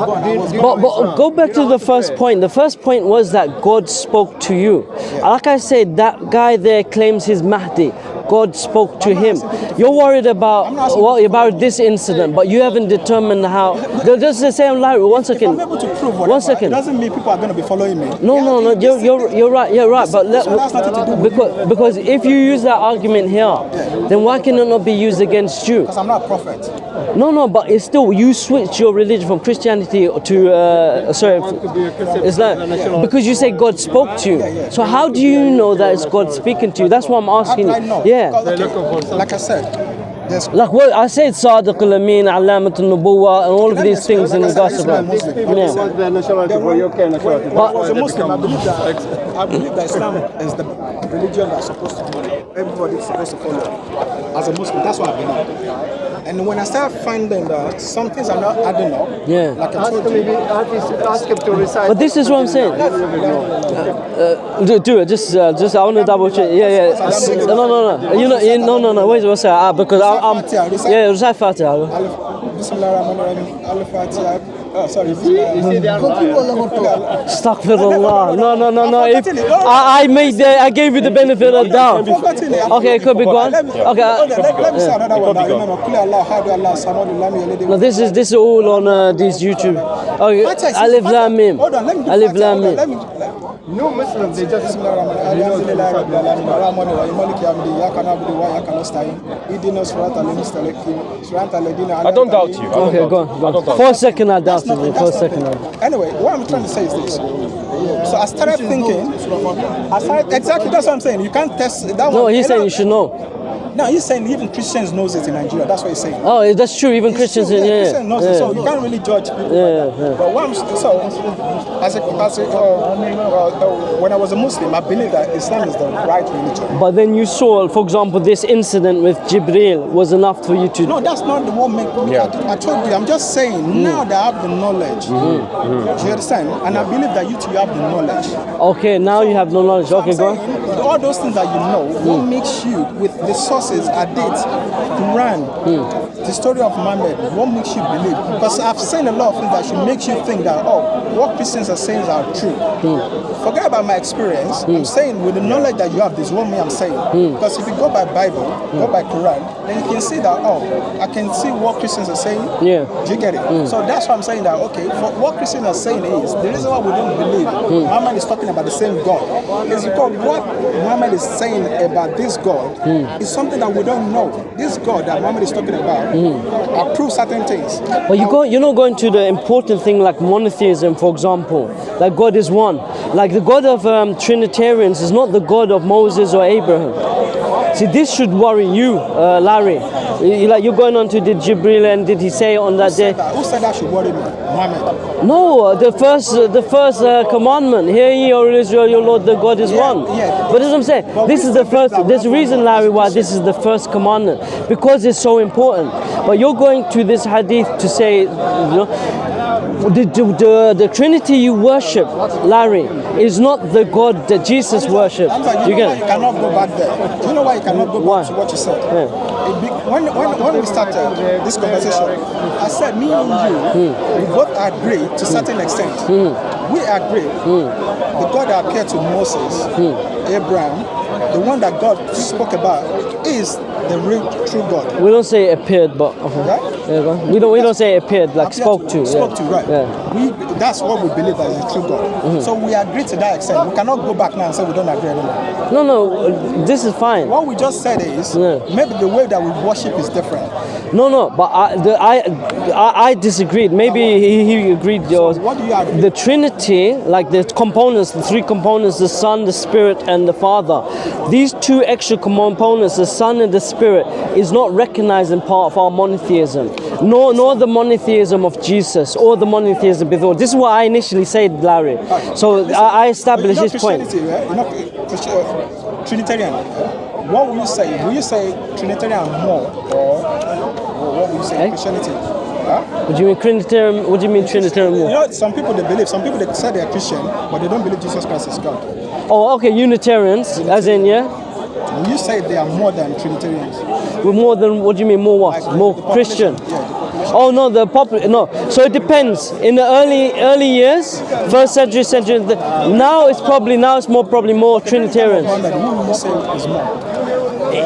But go back to the first point. The first point was that God spoke to you. Like I said, that guy there claims he's Mahdi. God spoke to him. You're worried about this incident, but you haven't determined how. Just the same, Larry. 1 second. If I'm able to prove whatever, 1 second. It doesn't mean people are going to be following me. No. You're right. You're right. But because if you use that argument here, then why can it not be used against you? Because I'm not a prophet. No, but it's still, you switch your religion from Christianity to Islam because you say God spoke to you. So how do you know that it's God speaking to you? That's what I'm asking you. I know. Yeah. Like I said, like what I said, Sadiq al-Amin, Alamat al-Nubuwa, and all of these things in the gospel. I was a Muslim. I believe that Islam is the religion that's supposed to be everybody's supposed to follow. As a Muslim, that's what I believe. And when I start finding that some things are not adding up, like I told you, ask him to recite. But this is what I'm saying. Do it. Just I want to double check. Yeah. No. You know, no. Wait a second. Because I'm. Yeah, recite Fatiha. Oh, sorry. Astaghfirullah. No. I gave you the benefit of the doubt. Okay, it could be gone. Okay. Let me say another one. No, this is all on these YouTube. Okay, Alif Lam Mim. Hold on, let me do Alif Lam Mim. No Muslims, they just I don't doubt you. Okay, go on. For a second, I doubted you. For a second. Anyway, what I'm trying to say is this. So I started thinking, exactly, that's what I'm saying. You can't test that one. No, he's saying you should know. No, he's saying even Christians knows it in Nigeria. That's what he's saying. Oh, that's true. Even Christians, Christians knows it, so you can't really judge people. But what I'm, when I was a Muslim, I believe that Islam is the right religion. But then you saw, for example, this incident with Jibril was enough for you to. No, that's not the one. I told you. I'm just saying. Now that I have the knowledge, do you understand? And I believe that you two have the knowledge. Okay, now you have no knowledge. So okay, go on. All those things that you know, what makes you with the sources, hadith, Quran, the story of Muhammad, what makes you believe? Because I've seen a lot of things that should make you think that, what Christians are saying are true. Forget about my experience. I'm saying with the knowledge that you have, this is what I'm saying. Because if you go by Bible, go by Quran, then you can see that, I can see what Christians are saying. Yeah. Do you get it? So that's why I'm saying that, okay, for what Christians are saying is, the reason why we don't believe Muhammad is talking about the same God is because what Muhammad is saying about this God is something that we don't know. This God that Muhammad is talking about approves certain things. But you're not going to the important thing like monotheism, for example. Like God is one. Like the God of Trinitarians is not the God of Moses or Abraham. See, this should worry you, Larry. You're going on to the Jibril, and did he say on that day? Who said that should worry me? Muhammad. No, the first commandment. Hear ye, O Israel, your Lord, the God is one. Yeah. But that's what I'm saying. But This is the first. There's a reason, Larry, why this is the first commandment, because it's so important. But you're going to this hadith to say, the Trinity you worship, Larry, is not the God that Jesus worshipped. Hamza, you know why you cannot go back there? Do you know why you cannot go back to what you said? When we started this conversation, I said, me and you, we both agree to a certain extent. We agree the God that appeared to Moses, Abraham, the one that God spoke about, is the real true God. We don't say it appeared, but we don't say it appeared, like spoke to. Spoke to, right? Yeah. That's what we believe as the true God. So we agree to that extent. We cannot go back now and say we don't agree anymore. No, this is fine. What we just said is maybe the way that we worship is different. No, but I disagreed. Maybe he agreed. So what do you agree? The Trinity, like the components, the three components, the Son, the Spirit, and the Father. These two extra components, the Son and the Spirit, is not recognized in part of our monotheism, nor the monotheism of Jesus or the monotheism before. This is what I initially said, Larry. So I established this point. Right? Trinitarian. What will you say? Will you say Trinitarian more, or what will you say Christianity? What do you mean Trinitarian? What do you mean Trinitarian more? You know, some people they believe. Some people they say they are Christian, but they don't believe Jesus Christ is God. Oh, okay, Unitarians, as in, Will you say they are more than Trinitarians? With more than, what do you mean, more what? Like More the Christian? population. Oh no, no. So it depends. In the early years, first century, now it's probably probably more Trinitarians. Who will you say is more?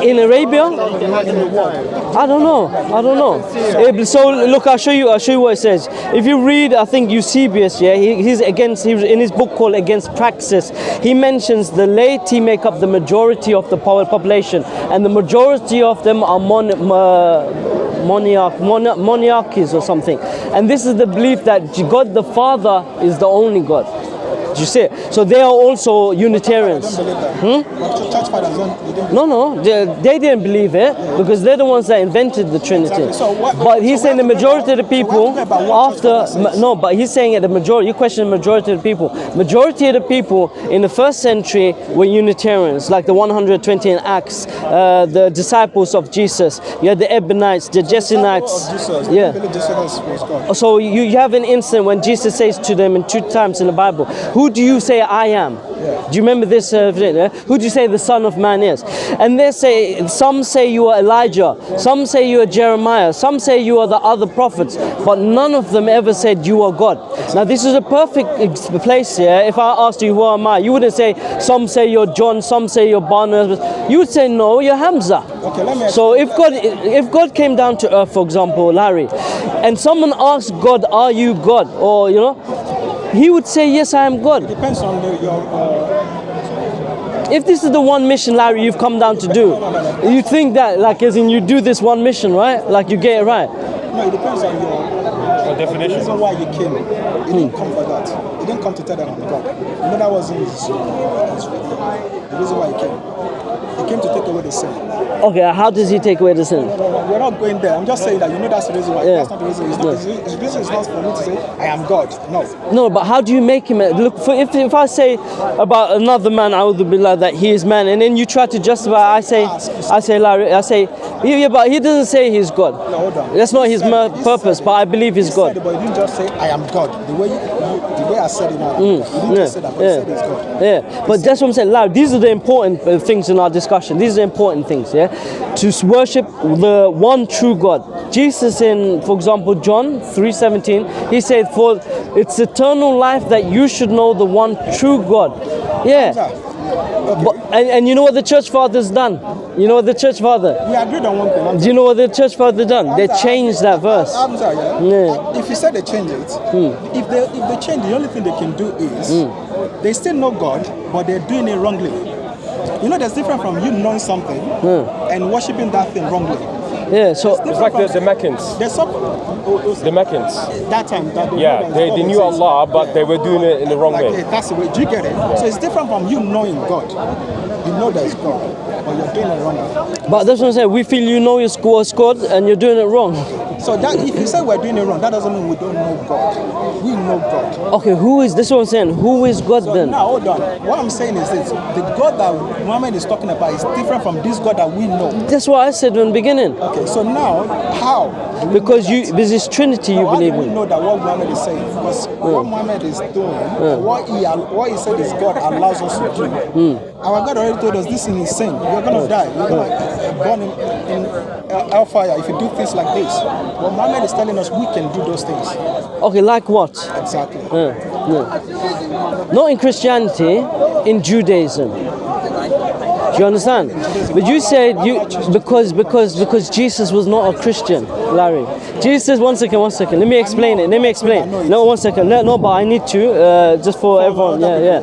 In Arabia? I don't know. So look, I'll show you what it says. If you read, I think Eusebius, he's in his book called Against Praxis, he mentions the laity make up the majority of the population, and the majority of them are monarchies or something. And this is the belief that God the Father is the only God. Do you see it? So they are also Unitarians. Church fathers don't. No, they didn't believe it because they're the ones that invented the Trinity. Exactly. But he's saying the majority of the people but he's saying that the majority. You question the majority of the people. Majority of the people in the first century were Unitarians, like the 120 in Acts, the disciples of Jesus. You had the Ebionites, the Jessenites. So you have an incident when Jesus says to them in 2 times in the Bible, "Who do you say I am?" Do you remember this? Who do you say the Son of Man is? And some say you are Elijah, some say you are Jeremiah, some say you are the other prophets, but none of them ever said you are God. Now this is a perfect place here. If I asked you, who am I? You wouldn't say, some say you're John, some say you're Barnabas. You would say, no, you're Hamza. So if God came down to earth, for example, Larry, and someone asked God, are you God? Or, he would say, yes, I am God. It depends on If this is the one mission, Larry, you've come down to do, you think that, like, as in you do this one mission, right? Like you get it right. No, it depends on your definition. The reason why you came, it didn't come for that. It didn't come to tell them I'm God. That wasn't the reason why he came. He came to take away the sin. Okay, how does he take away the sin? No, we're not going there. I'm just saying that that's the reason why. That's not the reason. The reason is not for me to say, I am God. No, but how do you make him? Look, if I say about another man, I would be like that, he is man, and then you try to justify, I say, Larry, but he doesn't say he's God. No, hold on. That's not his purpose, but I believe he's God. But he didn't just say, I am God. The way I said it now, he didn't just say that, but he said he's God. Yeah, but that's what I'm saying. Larry, these are the important things in our discussion. These are the important things, to worship the one true God. Jesus in, for example, John 3:17, he said, for it's eternal life that you should know the one true God. But, and you know what the church fathers done? You know what the church father? We agreed on one thing. Do you know what the church father done? They changed that verse. If you said they change it, if they change, the only thing they can do is they still know God, but they're doing it wrongly. There's different from you knowing something and worshiping that thing wrongly. So it's like the Meccans. The Meccans. That time. They knew Allah, but they were doing it in the wrong way. That's the way. Do you get it? So it's different from you knowing God. You know there's God, but but you're doing it wrong. But that's what I'm saying. We feel you know your score scored and you're doing it wrong. So that if you say we're doing it wrong, that doesn't mean we don't know God. We know God. Okay, this is what I'm saying. Who is God then? Now hold on. What I'm saying is this: the God that Muhammad is talking about is different from this God that we know. That's what I said in the beginning. Okay, so now how? Because there's this Trinity you believe How do we in. know that what Muhammad is saying? Because what Muhammad is doing, what he said is God allows us to do. Our God already told us this sin is sin. You're gonna die. You're gonna burn in hellfire if you do things like this. But Muhammad is telling us we can do those things. Okay, like what? Exactly. Not in Christianity, in Judaism. Do you understand? But you said because Jesus was not a Christian, Larry. Jesus, one second. Let me explain it. No, 1 second. No, but I need to just for everyone. Yeah.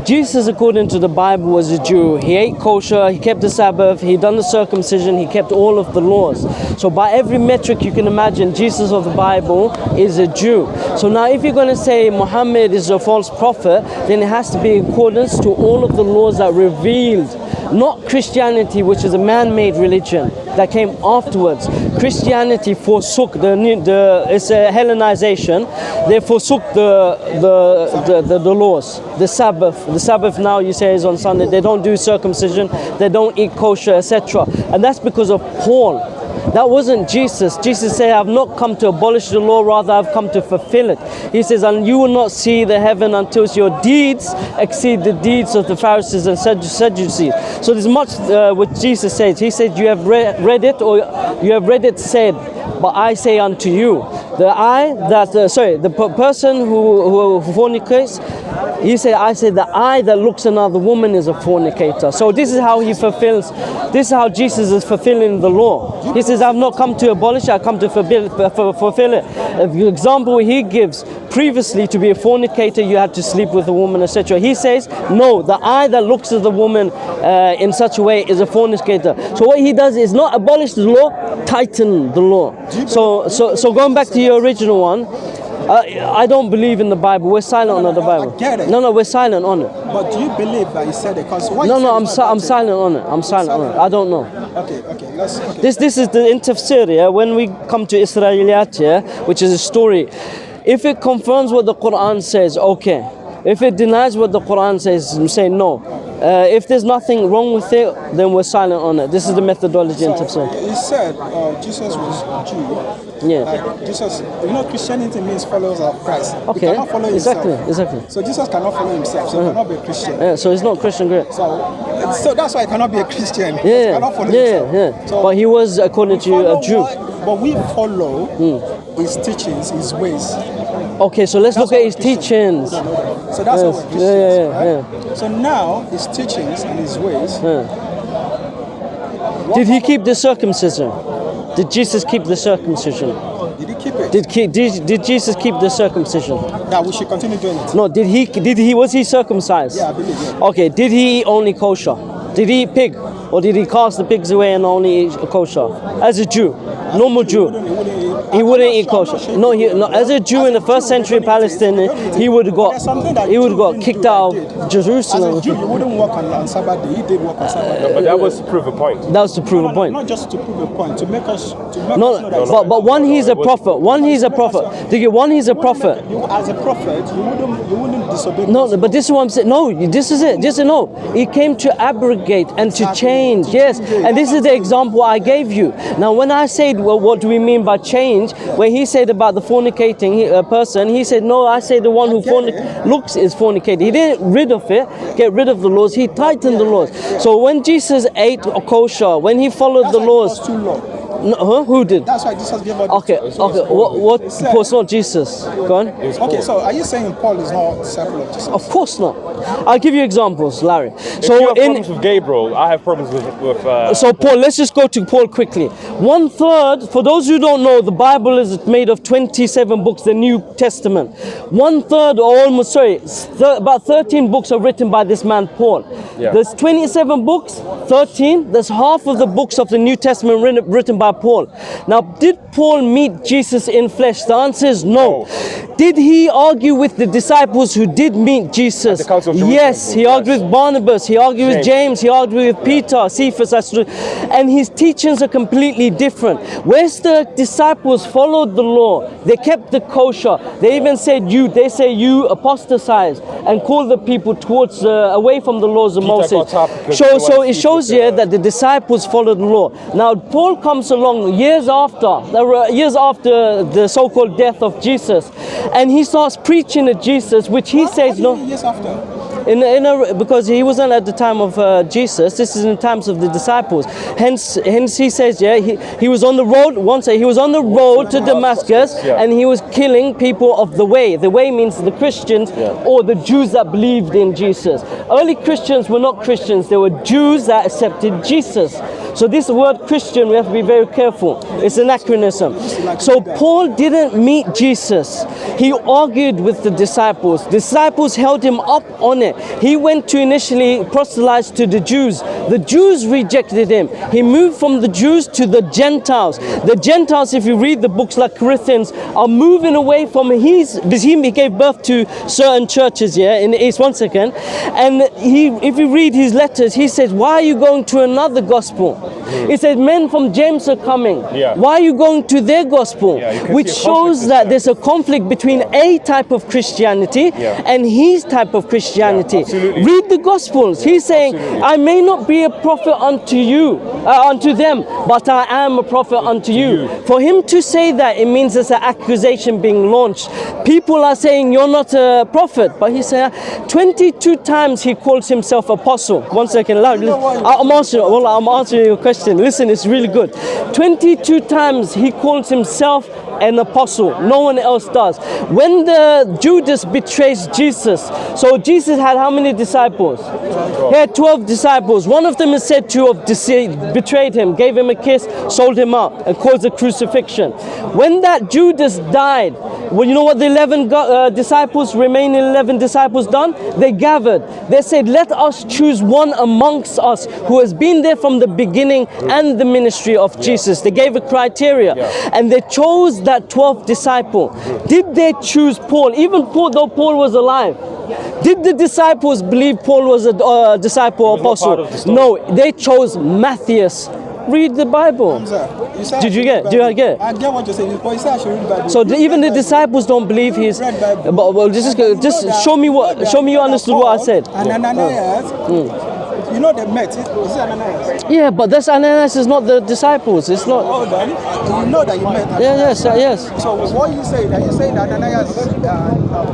Jesus, according to the Bible, was a Jew. He ate kosher, he kept the Sabbath, he done the circumcision, he kept all of the laws. So by every metric you can imagine, Jesus of the Bible is a Jew. So now if you're going to say Muhammad is a false prophet, then it has to be in accordance to all of the laws that revealed. Not Christianity, which is a man-made religion that came afterwards. Christianity forsook it's a Hellenization. They forsook the laws, the Sabbath. The Sabbath now you say is on Sunday. They don't do circumcision. They don't eat kosher, etc. And that's because of Paul. That wasn't Jesus. Jesus said, I've not come to abolish the law, rather I've come to fulfill it. He says, and you will not see the heaven until your deeds exceed the deeds of the Pharisees and Sadducees. So there's much what Jesus says. He said, you have read it, or you have read it said, but I say unto you, the person who fornicates, he said, I say the eye that looks another woman is a fornicator. So this is how this is how Jesus is fulfilling the law. He says, I've not come to abolish it, I've come to fulfill it. The example he gives, previously to be a fornicator, you had to sleep with a woman, etc. He says, no, the eye that looks at the woman in such a way is a fornicator. So what he does is not abolish the law, tighten the law. So going back to your original one, I don't believe in the Bible. We're silent on the Bible. I get it. No, we're silent on it. But do you believe that he said it? Because I'm silent on it. I'm silent on it. I don't know. Okay. This is the in tafsir, yeah? When we come to Israeliyat, yeah, which is a story. If it confirms what the Quran says, okay. If it denies what the Quran says, say no. If there's nothing wrong with it, then we're silent on it. This is the methodology in tafsir. He said Jesus was Jew. Yeah. Jesus, Christianity means followers of Christ. Okay. He cannot follow himself. Exactly. So Jesus cannot follow himself, so he cannot be a Christian. Yeah, so he's not Christian, great. So that's why he cannot be a Christian. He Yeah. cannot follow himself. Yeah. So but he was, according to you, a Jew. But we follow his teachings, his ways. Okay, so let's look at his teachings. So that's what we're Christians, right? Yeah. So now his teachings and his ways. Did he keep the circumcision? Did Jesus keep the circumcision? Did he keep it? Did Jesus keep the circumcision? That we should continue doing it. No, was he circumcised? Yeah, I believe it. Okay, did he eat only kosher? Did he eat pig? Or did he cast the pigs away and only eat kosher? As a Jew, normal Jew. He wouldn't eat kosher. No, as a Jew in the first century Palestine, he would have got kicked out of Jerusalem. As a Jew, you wouldn't work on Sabbath day. He did work on Sabbath day. But that was to prove a point. That was to prove a point. Not just to prove a point, to make us know that but one, he's a prophet. One, he's a prophet. One, he's a prophet. As a prophet, you wouldn't disobey. No, but this is what I'm saying. No, this is it. No, he came to abrogate and to change. Yes, and this is the example I gave you. Now, when I said, well, what do we mean by change? When he said about the fornicating person, he said, no, I say the one who looks is fornicating. He didn't get rid of the laws. He tightened the laws. So when Jesus ate kosher, when he followed the laws. No, who did? That's why Jesus gave us. Okay. What? Paul's not Jesus. Go on. Okay, so are you saying Paul is not disciple of Jesus? Of course not. I'll give you examples, Larry. So if you have problems with Gabriel, I have problems with So Paul, let's just go to Paul quickly. 1/3, for those who don't know, the Bible is made of 27 books, the New Testament. 1/3, about 13 books are written by this man Paul. Yeah. There's 27 books, 13. There's half of the books of the New Testament written by by Paul. Now, did Paul meet Jesus in flesh? The answer is no. Did he argue with the disciples who did meet Jesus? At the Council of Jerusalem? Yes, he argued with Barnabas, he argued with James, he argued with Peter, Cephas, and his teachings are completely different. Whereas the disciples followed the law, they kept the kosher. They even said you apostatize and call the people towards away from the laws of Moses. So it shows here that the disciples followed the law. Now Paul comes along years after the so-called death of Jesus, and he starts preaching at Jesus, which he says no. Years after. Because he wasn't at the time of Jesus. This is in the times of the disciples. Hence he says, he was on the road. He was on the road to Damascus, and he was killing people of the way. The way means the Christians or the Jews that believed in Jesus. Early Christians were not Christians. They were Jews that accepted Jesus. So this word Christian, we have to be very careful. It's an anachronism. So Paul didn't meet Jesus. He argued with the disciples. Disciples held him up on it. He went to initially proselyte to the Jews. The Jews rejected him. He moved from the Jews to the Gentiles. The Gentiles, if you read the books like Corinthians, are moving away from because he gave birth to certain churches in the East. 1 second. And if you read his letters, he says, why are you going to another gospel? He said, men from James are coming. Why are you going to their gospel? Which shows that there's a conflict between a type of Christianity and his type of Christianity. Read the Gospels. He's saying, I may not be a prophet unto you, unto them, but I am a prophet unto you. For him to say that, it means there's an accusation being launched. People are saying, you're not a prophet. But he said, 22 times he calls himself apostle. 1 second, I'm answering your question. Listen, it's really good. 22 times he calls himself an apostle. No one else does. When the Judas betrays Jesus, so Jesus had how many disciples? He had 12 disciples. One of them is said to have betrayed him, gave him a kiss, sold him out, and caused a crucifixion. When that Judas died, well, you know what the 11 remaining 11 disciples done? They gathered. They said, let us choose one amongst us who has been there from the beginning and the ministry of Jesus. They gave a criteria, and they chose that 12th disciple. Did they choose Paul? Even Paul, though Paul was alive, did the disciples believe Paul was a disciple or apostle? No, they chose Matthias. Read the Bible. Hamza, Did you get it? I get what you're saying. But you say I should read the Bible. So even the disciples don't believe he's. Well, just show me you understood what I said. And Ananias, you know they met. Is it Ananias? Yeah, but that's Ananias is not the disciples. It's not. Oh, then you know that you met. Yes. So what you say? That you say that Ananias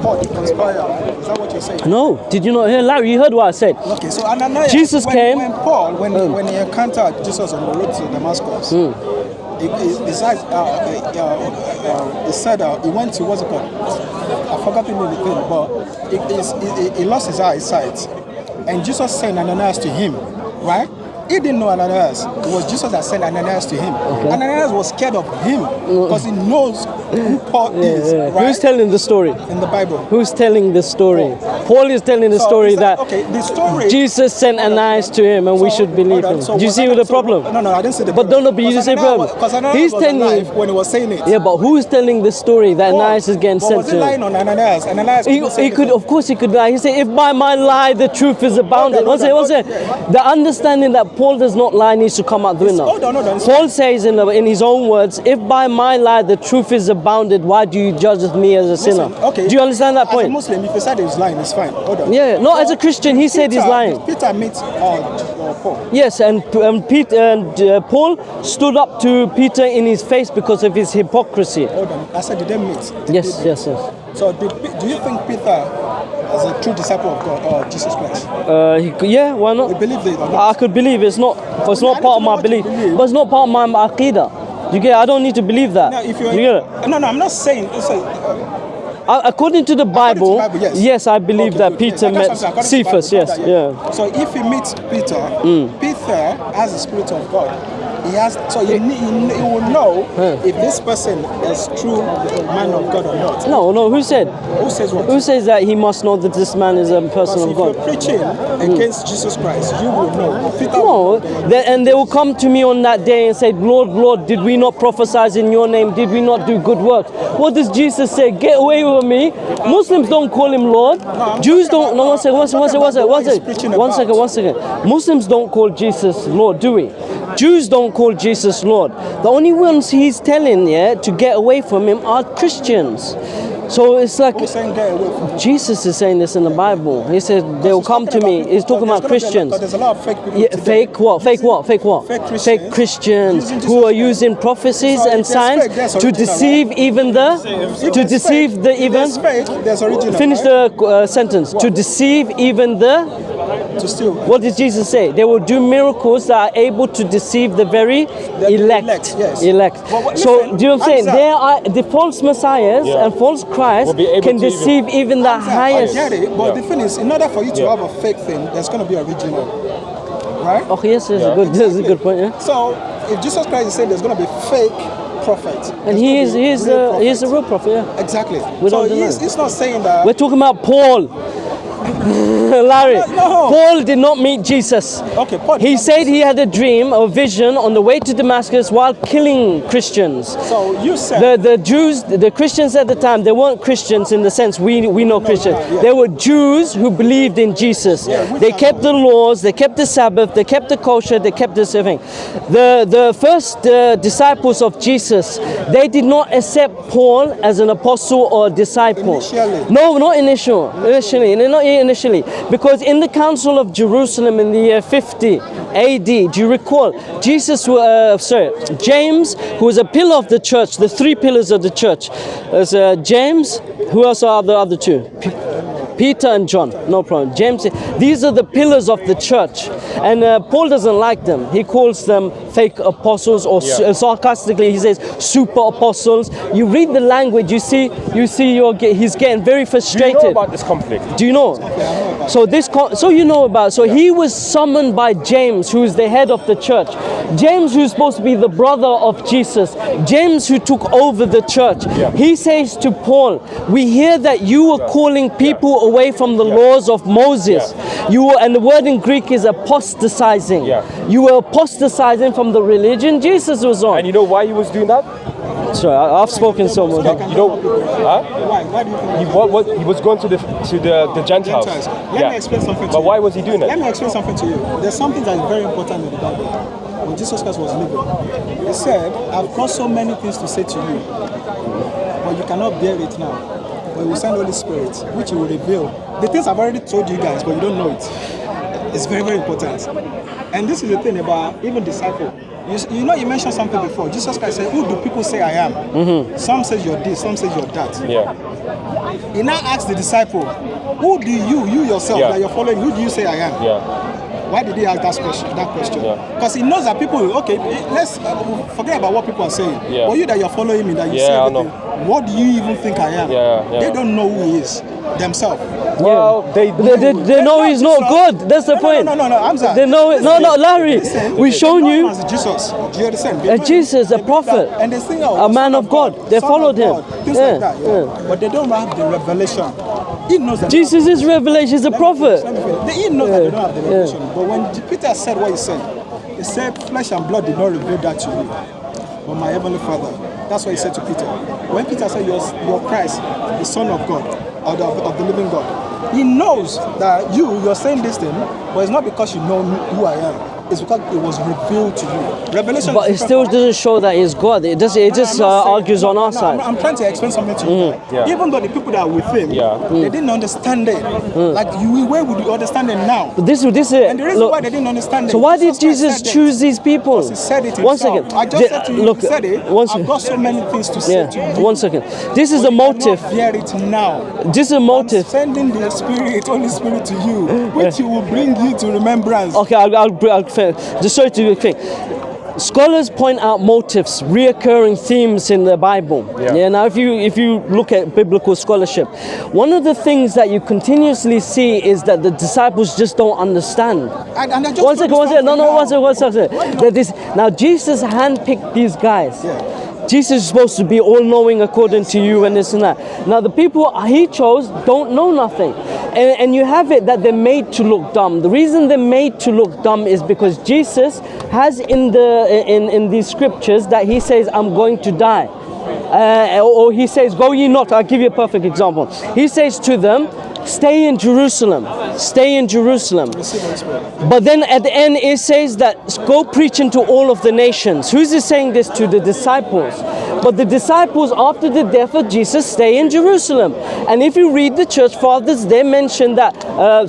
Paul conspired. Is that what you're saying? No, did you not hear, Larry? You heard what I said. Okay, so Ananias. Jesus came. When he encountered Jesus on the road to Damascus, he said he went to what's it called? I forgot the name, but he lost his eyesight. And Jesus sent Ananias to him, right? He didn't know Ananias. It was Jesus that sent Ananias to him. Okay. Ananias was scared of him because he knows who Paul is. Right? Who's telling the story? In the Bible. Who's telling the story? Paul is telling the story that the story, Jesus sent Ananias to him, and we should believe him. Do you see the problem? No, I didn't see the problem. But don't be you say problem. He's telling when he was saying it. Yeah, but who's telling the story that Ananias is getting sent to him? Was he lying on Ananias? Ananias he could, of course, he could lie. He said, "If by my lie the truth is abounded." What's it? The understanding that Paul does not lie needs to come out the window. Paul says in his own words, "If by my lie the truth is abounded, why do you judge me as a sinner?" Okay. Do you understand that point? As a Muslim, if he said he's lying, it's fine. Hold on. Yeah, no, as a Christian, he said he's lying. Peter meets Paul. Yes, and Paul stood up to Peter in his face because of his hypocrisy. Hold on. I said, did they meet? Yes. So, do you think Peter is a true disciple of God or Jesus Christ? Yeah, why not? You believe it or not? I could believe it's not part of my belief, but it's not part of my aqidah. You get? I don't need to believe that. No, if you get it? No, I'm not saying. According to the Bible, yes, I believe that good. Peter Yeah, met that's what I'm saying. According to Cephas. the Yes, Bible, yeah. So if he meets Peter, Peter has the Spirit of God. He has, so he will know if this person is true man of God or not. No. Who said? Who says what? Who says that he must know that this man is a person Because of if God? you're preaching against Jesus Christ, you will know. Peter No, and they will come to me on that day and say, Lord, Lord, did we not prophesy in your name? Did we not do good works? What does Jesus say? Get away with me. Muslims don't call him Lord. Jews don't. No, one second. Muslims don't call Jesus Lord, do we? Jews don't call Jesus Lord. The only ones he's telling, to get away from him are Christians. So it's like who's saying get away from him? Jesus is saying this in the Bible. He said they will come to me. He's talking about Christians. There's a lot of fake people. Yeah, today. fake what? Fake what? Fake what? Fake Christians. Fake Christians Using who are Jesus using prophecies So and if there's signs fake, there's to original, deceive right? even the If to there's deceive fake, the if even. there's fake, there's original. Finish right? the sentence. To deceive even the. To steal. What did Jesus say? They will do miracles that are able to deceive the very elect. Yes. Elect. But So listen, do you know what I'm saying? Hamza, There are the false messiahs and false Christ Will be able can to deceive even the I highest. get it, but the thing is, in order for you to have a fake thing, there's going to be original, right? Oh yes, that's a good. That's a good point. Yeah. So if Jesus Christ is saying there's going to be fake prophets, And he is a real prophet. Yeah. Exactly. We So don't deny. he's not saying that. We're talking about Paul. Larry, No. Paul did not meet Jesus. Okay, Paul did He not said he had a dream or vision on the way to Damascus while killing Christians. So you said The Jews, the Christians at the time, they weren't Christians in the sense we know Christians. yeah. They were Jews who believed in Jesus. which They are kept the laws, they kept the Sabbath, they kept the kosher, they kept this everything. The first disciples of Jesus, they did not accept Paul as an apostle or disciple. Initially. No, not initially, because in the Council of Jerusalem in the year 50 AD, do you recall? James, who was a pillar of the church, the three pillars of the church. There's James. Who else are the other two? Peter and John, no problem. James, these are the pillars of the church, and Paul doesn't like them. He calls them fake apostles, or sarcastically he says super apostles. You read the language, you see, he's getting very frustrated. Do you know about this conflict? Do you know? So he was summoned by James, who is the head of the church. James, who's supposed to be the brother of Jesus. James, who took over the church. He says to Paul, we hear that you are calling people away from the laws of Moses. You were, and the word in Greek is apostatizing. You were apostatizing from the religion Jesus was on. And you know why he was doing that? Sorry, I've spoken so much. You know, why do you think he was going to the Gentiles. Let me explain something to you. But why was he doing that? Let me explain something to you. There's something that is very important in the Bible. When Jesus Christ was living, he said, I've got so many things to say to you, but you cannot bear it now. But we send Holy Spirit, which he will reveal. The things I've already told you guys, but you don't know it. It's very, very important. And this is the thing about even disciple. You know, you mentioned something before. Jesus Christ said, who do people say I am? Mm-hmm. Some say you're this, some say you're that. He now asks the disciple, who do you yourself that you're following, who do you say I am? Why did he ask that question? Because he knows that people, okay, let's forget about what people are saying. But you that you're following me, that you say everything, what do you even think I am? They don't know who he is themselves. Well, they know he's not good. That's the point. No, Hamza. They know it. No, Larry. We've shown you. Jesus. Do you understand? Jesus, a prophet, and they think, a man of God. They followed him. Things like that. But they don't have the revelation. He knows that Jesus is revelation. He's a prophet. He knows that they don't have the revelation. But when Peter said what he said flesh and blood did not reveal that to you, but my heavenly Father. That's what he said to Peter. When Peter said you're Christ, the Son of God, or of the living God, he knows that you're saying this thing, but it's not because you know who I am. It's because it was revealed to you. Revelation. But it still doesn't show that he's God. It just argues on our side. I'm trying to explain something to you. Even though the people that are with him, they didn't understand it. Like where would you understand it now? But this is and the reason why they didn't understand it. So why did Jesus choose these people? He said it himself. 1 second. I just said to you, look, he said it. I've got so many things to say to you. 1 second. This is a motive. Hear it now. This is a motive. I'm sending the Spirit, Holy Spirit to you, which will bring you to remembrance. Okay, I'll just sorry to be quick. scholars point out motifs, reoccurring themes in the Bible. Yeah. Now, if you look at biblical scholarship, one of the things that you continuously see is that the disciples just don't understand. And I just One second. One second. Now, Jesus handpicked these guys. Yeah. Jesus is supposed to be all-knowing according to you and this and that. Now the people he chose don't know nothing. And you have it that they're made to look dumb. The reason they're made to look dumb is because Jesus has in these scriptures that he says, I'm going to die. Or he says, go ye not. I'll give you a perfect example. He says to them, stay in Jerusalem. Stay in Jerusalem. But then at the end it says that go preach into all of the nations. Who's he saying this to? The disciples. But the disciples after the death of Jesus stay in Jerusalem. And if you read the church fathers, they mention that,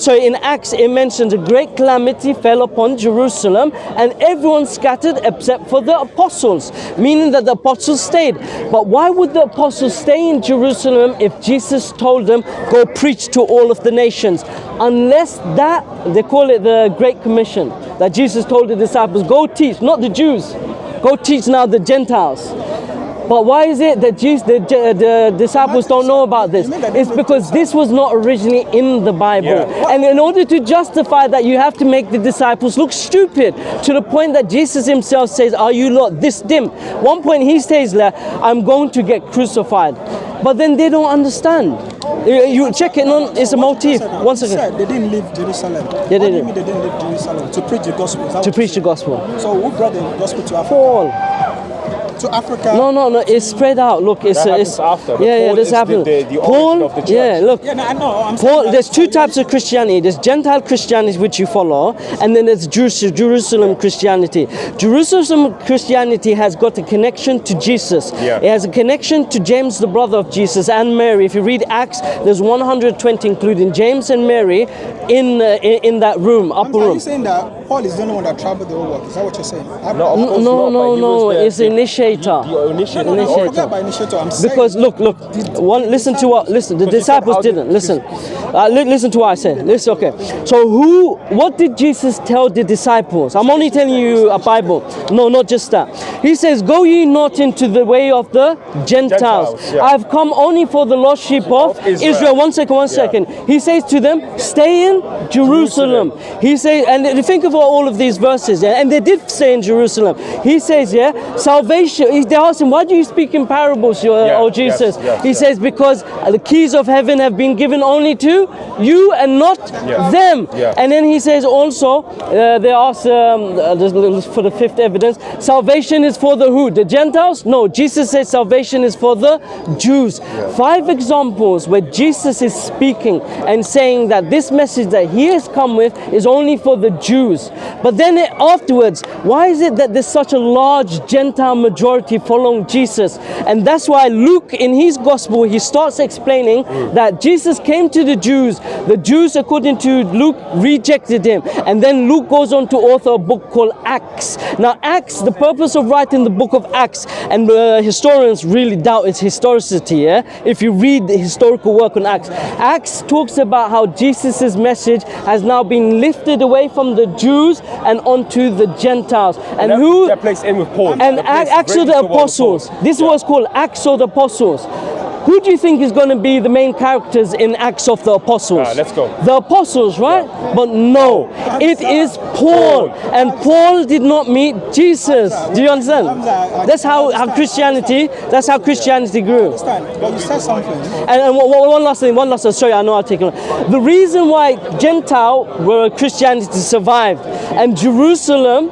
in Acts it mentions a great calamity fell upon Jerusalem and everyone scattered except for the apostles. Meaning that the apostles stayed. But why would the apostles stay in Jerusalem if Jesus told them go preach to all of the nations? Unless that, they call it the Great Commission, that Jesus told the disciples, go teach, not the Jews, go teach now the Gentiles. But why is it that the disciples don't know about this? It's because this was not originally in the Bible. Yeah. And in order to justify that, you have to make the disciples look stupid, to the point that Jesus himself says, are you not this dim? One point he says, I'm going to get crucified. But then they don't understand. You check it on, it's a motif. One second. Said they didn't leave Jerusalem. Yeah, they didn't. They didn't leave Jerusalem to preach the gospel. To preach the gospel. So who brought the gospel to Africa? Paul. To Africa? No, it's spread out. Look, it's after. this happened. The Paul, of the church. yeah, look. Yeah, no, I know. I'm Paul, there's two types of Christianity. There's Gentile Christianity, which you follow, and then there's Jerusalem Christianity. Jerusalem Christianity has got a connection to Jesus. Yeah. It has a connection to James, the brother of Jesus, and Mary. If you read Acts, there's 120, including James and Mary, in that room, upper room. Are you saying that Paul is the only one that traveled the whole world? Is that what you're saying? No, of course not, but he was it's the initiator. The initiator. No, forget about initiator. I'm saying Because look, listen to what, the disciples didn't, listen to what I said, listen, okay. So what did Jesus tell the disciples? I'm only telling you a Bible, no, not just that. He says, go ye not into the way of the Gentiles. Yeah. I've come only for the lost sheep of Israel. One second. He says to them, stay in Jerusalem. He says, and think of all of these verses, and they did stay in Jerusalem. He says, salvation, they asked him, why do you speak in parables, O Jesus? He says, because the keys of heaven have been given only to you and not them. Yeah. And then he says also, they ask for the fifth evidence, salvation is for the who? The Gentiles? No, Jesus says salvation is for the Jews. 5 examples where Jesus is speaking and saying that this message that he has come with is only for the Jews. But then afterwards, why is it that there's such a large Gentile majority following Jesus? And that's why Luke in his gospel, he starts explaining that Jesus came to the Jews. The Jews, according to Luke, rejected him. And then Luke goes on to author a book called Acts. Now Acts, the purpose of writing the book of Acts, and historians really doubt its historicity, if you read the historical work on Acts. Acts talks about how Jesus' message has now been lifted away from the Jews and onto the Gentiles. And that plays in with Paul. And Acts of the Apostles. This was called Acts of the Apostles. Who do you think is going to be the main characters in Acts of the Apostles? Let's go. The Apostles, right? But no, it is Paul. And Paul did not meet Jesus. Do you understand? That's how Christianity grew. But you said something. And one last thing, sorry, I know I'll take it. The reason why Gentile Christianity survived and Jerusalem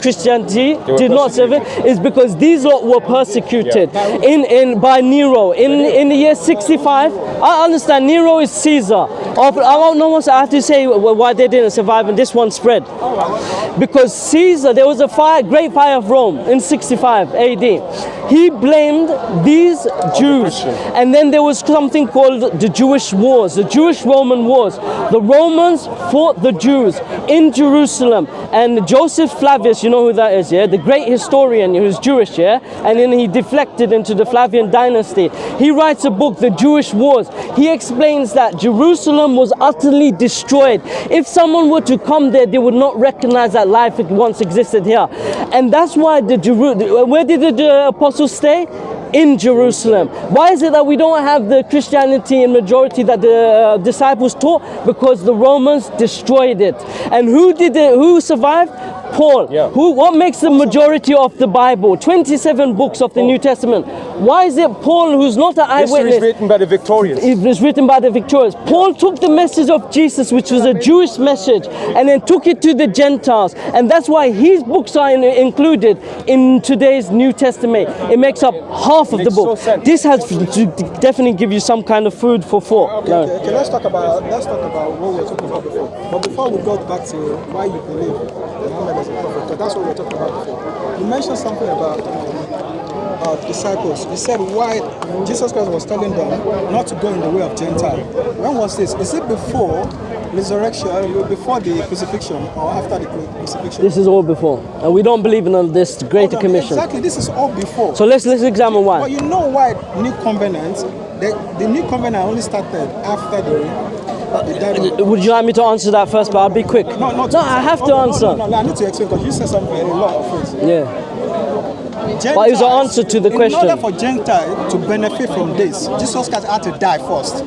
Christianity did not survive is because these lot were persecuted by Nero in the year 65. I understand Nero is Caesar. I have to say why they didn't survive and this one spread. Because Caesar, there was a great fire of Rome in 65 AD. He blamed these Jews. And then there was something called the Jewish Wars, the Jewish-Roman Wars. The Romans fought the Jews in Jerusalem. And Joseph Flavius, you know who that is, the great historian who's Jewish, and then he deflected into the Flavian dynasty. He writes a book, The Jewish Wars. He explains that Jerusalem Jerusalem was utterly destroyed. If someone were to come there, they would not recognize that life once existed here. And that's why where did the apostles stay? In Jerusalem. Why is it that we don't have the Christianity in majority that the disciples taught? Because the Romans destroyed it. And who did it? Who survived? Paul. Yeah. What makes the majority of the Bible? 27 books of the New Testament. Why is it Paul, who's not an eyewitness? History is written by the victorious. It was written by the victorious. Paul took the message of Jesus, which was a Jewish message, and then took it to the Gentiles. And that's why his books are included in today's New Testament. It makes up half of the book. So sense. This has to definitely give you some kind of food for thought. Okay, let's talk about what we were talking about before. But before we go back to why you believe Muhammad is a prophet, because that's what we were talking about before. You mentioned something about disciples. You said why Jesus Christ was telling them not to go in the way of Gentile. When was this? Is it before resurrection, before the crucifixion, or after the crucifixion? This is all before. And we don't believe in this greater commission. Exactly, this is all before. So let's examine why. But you know why New Covenant, the New Covenant only started after the Would you like me to answer that first? But I'll be quick. No, I have to answer. No, I need to explain because you said something a lot of things. Yeah. Gentiles, But it's an answer to the question. In order for Gentile to benefit from this, Jesus Christ had to die first.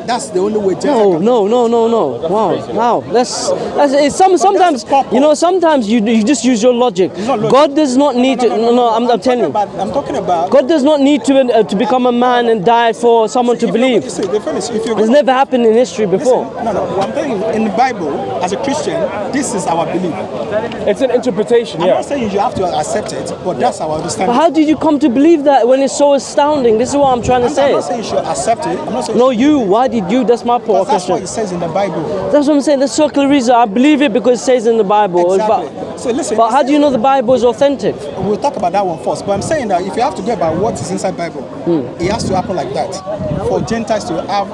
That's the only way Gentile can. No. Wow. It's sometimes, you know, sometimes you just use your logic. God does not need to. No, I'm telling you. I'm talking about. God does not need to become a man and die for someone to believe. See, the thing is, if you're It's never happened in history before. No. I'm telling you, in the Bible, as a Christian, this is our belief. It's an interpretation, I'm yeah. not saying you have to accept it, but that's our understanding. But how did you come to believe that when it's so astounding? This is what I'm trying to I'm say. not saying you should accept it. I'm not saying No, you. Why did you? That's my because that's what question. it says in the Bible. That's what I'm saying. The circular reason. I believe it because it says in the Bible. Exactly. So listen. But how do you know the Bible is authentic? We'll talk about that one first. But I'm saying that if you have to go about what is inside Bible, it has to happen like that. For Gentiles to have,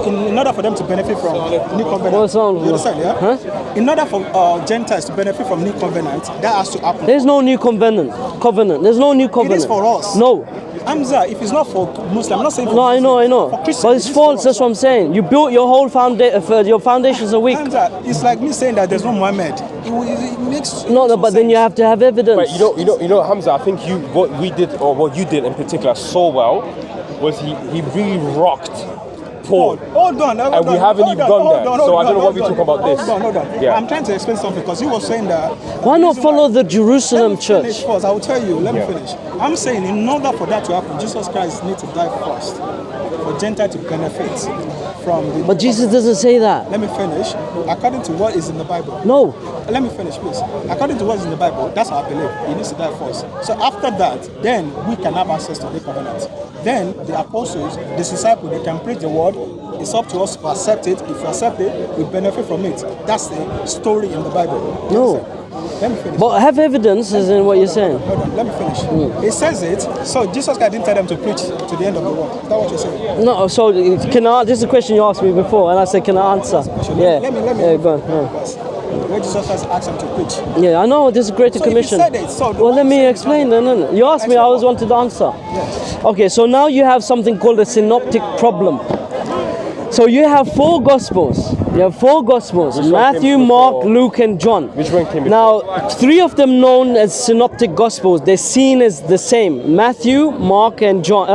in order for them to benefit from New Covenant. What's wrong? You understand, yeah? Huh? In order for Gentiles to benefit from New Covenant, that has to happen. There's no new covenant. There's no new covenant. It is for us. No. Hamza, if it's not for Muslim, I'm not saying for No, I Muslim, know. For Christian, But it's it is false. for us. That's what I'm saying. You built your whole your foundations are weak. Hamza, it's like me saying that there's no Muhammad. It makes No, but then you have to have evidence. But you know, Hamza. I think what you did in particular so well was he really rocked Paul. Hold on. And we haven't even gone there. So I don't know what we're talking about this. Hold on. Yeah. I'm trying to explain something because he was saying that. Why not follow the Jerusalem Let me church? finish first. I will tell you. Let me finish. I'm saying in order for that to happen, Jesus Christ needs to die first for Gentile to benefit from the. But Jesus doesn't say that. Let me finish. According to what is in the Bible. No. Let me finish, please. According to what is in the Bible, that's our belief. He needs to die first. So after that, then we can have access to the covenant. Then the apostles, the disciples, they can preach the word. It's up to us to accept it. If we accept it, we benefit from it. That's the story in the Bible. No. Let me finish. But have evidence as in what you're saying. Hold on, let me finish. It says it. So Jesus Christ didn't tell them to preach to the end of the world. Is that what you're saying? No, so this is a question you asked me before, and I said, can I answer? Yeah. Let me. Yeah, go on. Yeah. Where Jesus Christ asked them to preach. Yeah, I know this is greater So if he commission. said it, so Well, let me explain. No. You asked me, I always wanted to answer. Yes. Okay, so now you have something called a synoptic problem. So you have four Gospels. Matthew, Mark, Luke, and John. Which one came before? Now, three of them known as synoptic Gospels. They're seen as the same. Matthew, Mark, and John.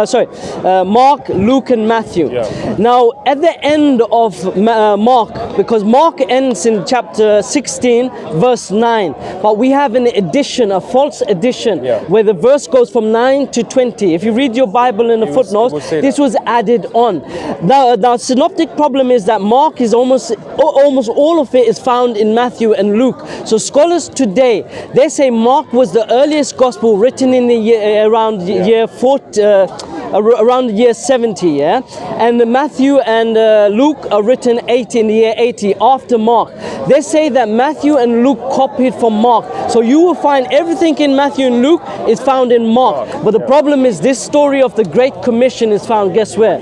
Mark, Luke, and Matthew. Yeah. Now, at the end of Mark, because Mark ends in chapter 16, verse 9. But we have an addition, a false addition, where the verse goes from 9 to 20. If you read your Bible in the footnotes, this was added on. Now, synoptic problem is that Mark is almost all of it is found in Matthew and Luke. So scholars today, they say Mark was the earliest gospel written in the year around year 40, around the year 70, yeah? And Matthew and Luke are written in the year 80 after Mark. They say that Matthew and Luke copied from Mark. So you will find everything in Matthew and Luke is found in Mark. But the problem is this story of the Great Commission is found, guess where?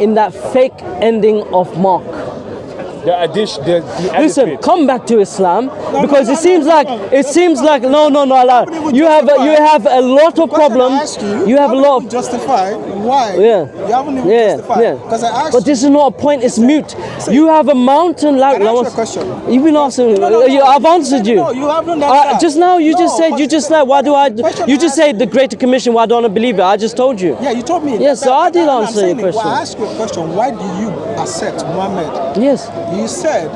In that fake ending of Mark. The addition, the Listen, edit. come back to Islam because it seems like no, Allah. You have a lot of problems. You have a lot of justify why. Yeah. You haven't even yeah, justified. yeah. Because I asked But this is not a point. It's mute. You have a mountain like. Can I ask you a question? You've been asking. No. I've answered you. No, you haven't done that. Just now, you No, just said. You just said. Why do I? You just said the Greater Commission. Why don't I believe it? I just told you. Yeah, you told me. Yes, so I did answer your question. Well, I asked you a question. Why do you accept Muhammad? Yes. You said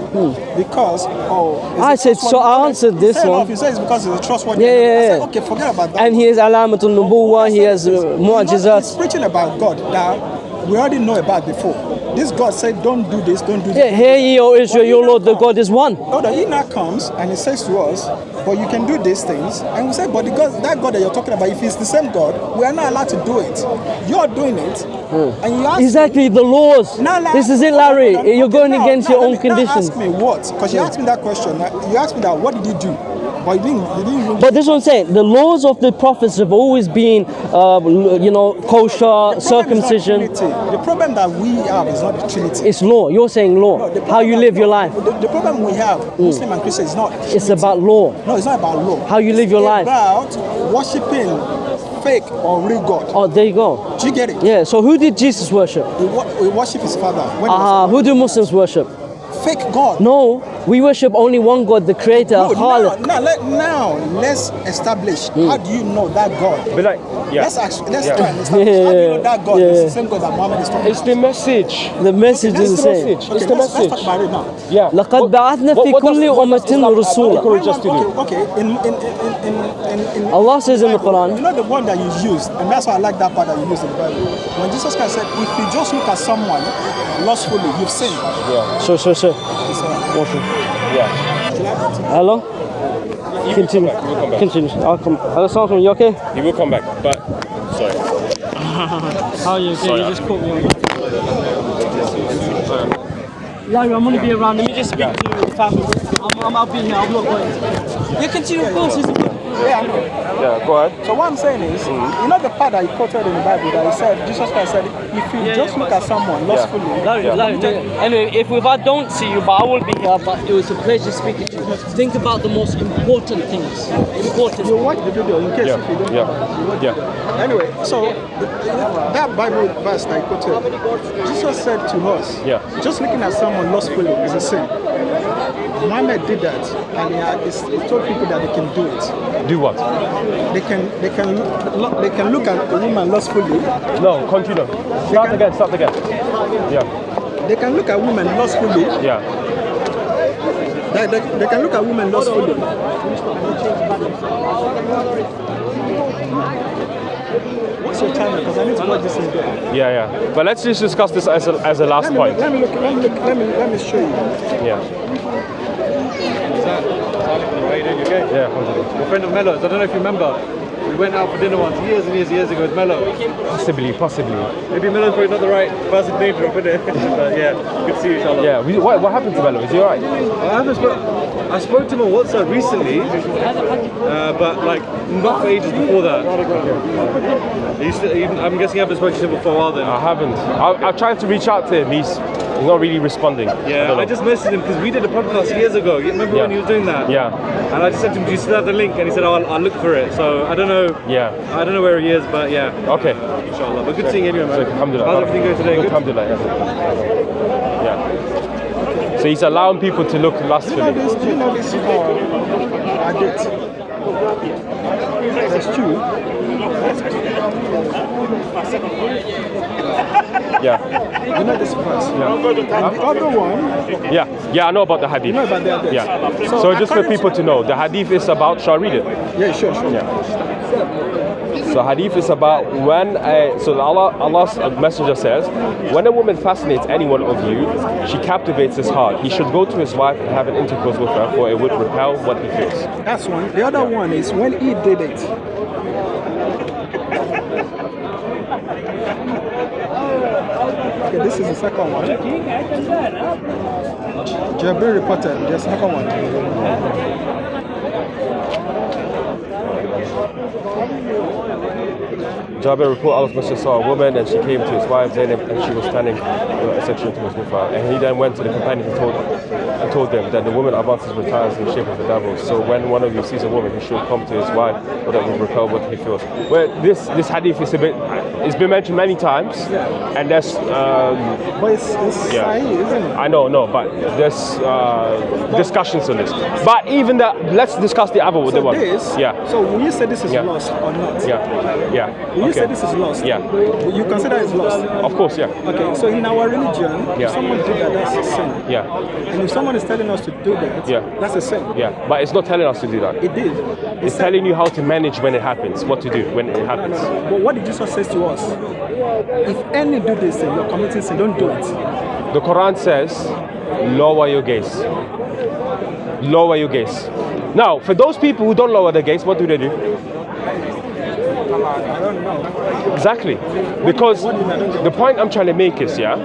because I said so. I answered this one. You said it's because it's a trustworthy. Yeah. I said, okay, forget about that. And he has alamatul nubuwah. He has He's mu'jizat. preaching about God that we already know about before. This God said, don't do this, don't do Yeah, this. hear ye, O Israel, your Lord, the God is one. He now comes and he says to us, but you can do these things. And we say, but that God that you're talking about, if it's the same God, we are not allowed to do it. You're doing it. And you ask Exactly, the laws. This is it, Larry. You're going against your own conditions. Ask me what? Because you asked me that question. You asked me that, what did you do? But you didn't But this is what I'm saying. The laws of the prophets have always been, kosher, circumcision. The problem that we have is not the Trinity. It's law. You're saying law. How you live your life. The problem we have, Muslim and Christian, is not Trinity. It's about law. No, it's not about law. How you live your life. It's about worshipping fake or real God. Oh, there you go. Do you get it? Yeah, so who did Jesus worship? He worship his father. Who do Muslims worship? Fake God. No, we worship only one God, the Creator, Khaliq. Now, let's establish. How do you know that God? But like, yeah. Let's try and establish. How do you know that God is the same God that Muhammad is talking It's the message. The message is the same. It's the Let's message. talk about it now. Yeah. لقد بعثنا في كل أمة رسولا. Okay. In Allah says in the Quran. You know the one that you used, and that's why I like that part that you used in the Bible. When Jesus Christ said, if you just look at someone lustfully, you've sinned. Yeah. Sure. It's all right. Yeah. Hello? Continue. He will come back. Continue. I'll come. Hello, Samson, you okay? He will come back, but sorry. How are you? Okay, you just caught me on. Larry, I'm gonna be around. Let me just speak to the family. I'll be here. I'm not going. Yeah, continue. Of course. Yeah, I know. Yeah, go ahead. So what I'm saying is, you know the part that he quoted in the Bible that he said, Jesus Christ said, if you just look at someone lustfully. Larry, anyway, if I don't see you, but I will be here, but it was a pleasure speaking to you. Think about the most important things. Important. You watch the video in case if you don't know. Yeah. Anyway, so that Bible verse that he quoted, Jesus said to us, just looking at someone lustfully is a sin. Muhammad did that, and he told people that they can do it. Do what? They can look at a woman lustfully. No, continue. Start again. Yeah. They can look at women lustfully. Yeah. They can look at women lustfully. What's your time? Because I need to watch this in bed. Yeah. But let's just discuss this as a last point. Let me show you. Yeah. How you doing? You okay? Yeah. I'm a friend of Mello's. I don't know if you remember. We went out for dinner once years ago with Mello. Possibly. Maybe Mello's probably not the right person to name drop, is it? But yeah, good to see you, inshallah. Yeah. What happened to Bello? Is he alright? I spoke to him on WhatsApp recently, but like not for ages before that. I'm guessing you haven't spoken to him for a while then. I haven't. I tried to reach out to him. He's not really responding. Yeah, I just messaged him because we did a podcast years ago. You remember when he was doing that? Yeah. And I just said to him, do you still have the link? And he said, I'll look for it. So I don't know. Yeah. I don't know where he is, but yeah. Okay. Inshallah. But good seeing you anyway, man. Alhamdulillah. How's everything going today? Good? Alhamdulillah. Yeah. So he's allowing people to look lustfully. Do you know this addict? There's two. Yeah. You know this verse? Yeah. And the other one. Yeah, I know about the hadith. You know about the hadith? Yeah. So just for people to know, the hadith is about, shall I read it? Yeah, sure. Yeah. So hadith is about when Allah's messenger says, when a woman fascinates any one of you, she captivates his heart. He should go to his wife and have an intercourse with her, for it would repel what he feels. That's one. The other one is when he did it. Okay, this is the second one. Jabir reported the second one. Jabir report Allah saw a woman and she came to his wife Zainab and she was standing essentially to Mustafa. And he then went to the companions and told them that the woman advances with ties in the shape of the devil. So when one of you sees a woman, he should come to his wife, or that will repel what he feels. Well, this hadith is it's been mentioned many times, and there's But it's Sahih, isn't it? I know, no, but there's discussions on this. But even that, let's discuss the other So one. this, Yeah. so will you say this is Yeah. lost or not? Yeah. Will you say Okay. this is lost? Yeah. You consider it's lost? Of course, yeah. Okay, so in our religion, Yeah. if someone did that, that's a sin. Yeah. And if someone is telling us to do that, Yeah. that's a sin. Yeah. But it's not telling us to do that. It did. It's telling you how to manage when it happens, what to do when it happens. But what did Jesus say to us? If any do this sin, you're committing sin, don't do it. The Quran says, lower your gaze. Lower your gaze. Now, for those people who don't lower their gaze, what do? I don't know. Exactly. Because the point I'm trying to make is, yeah,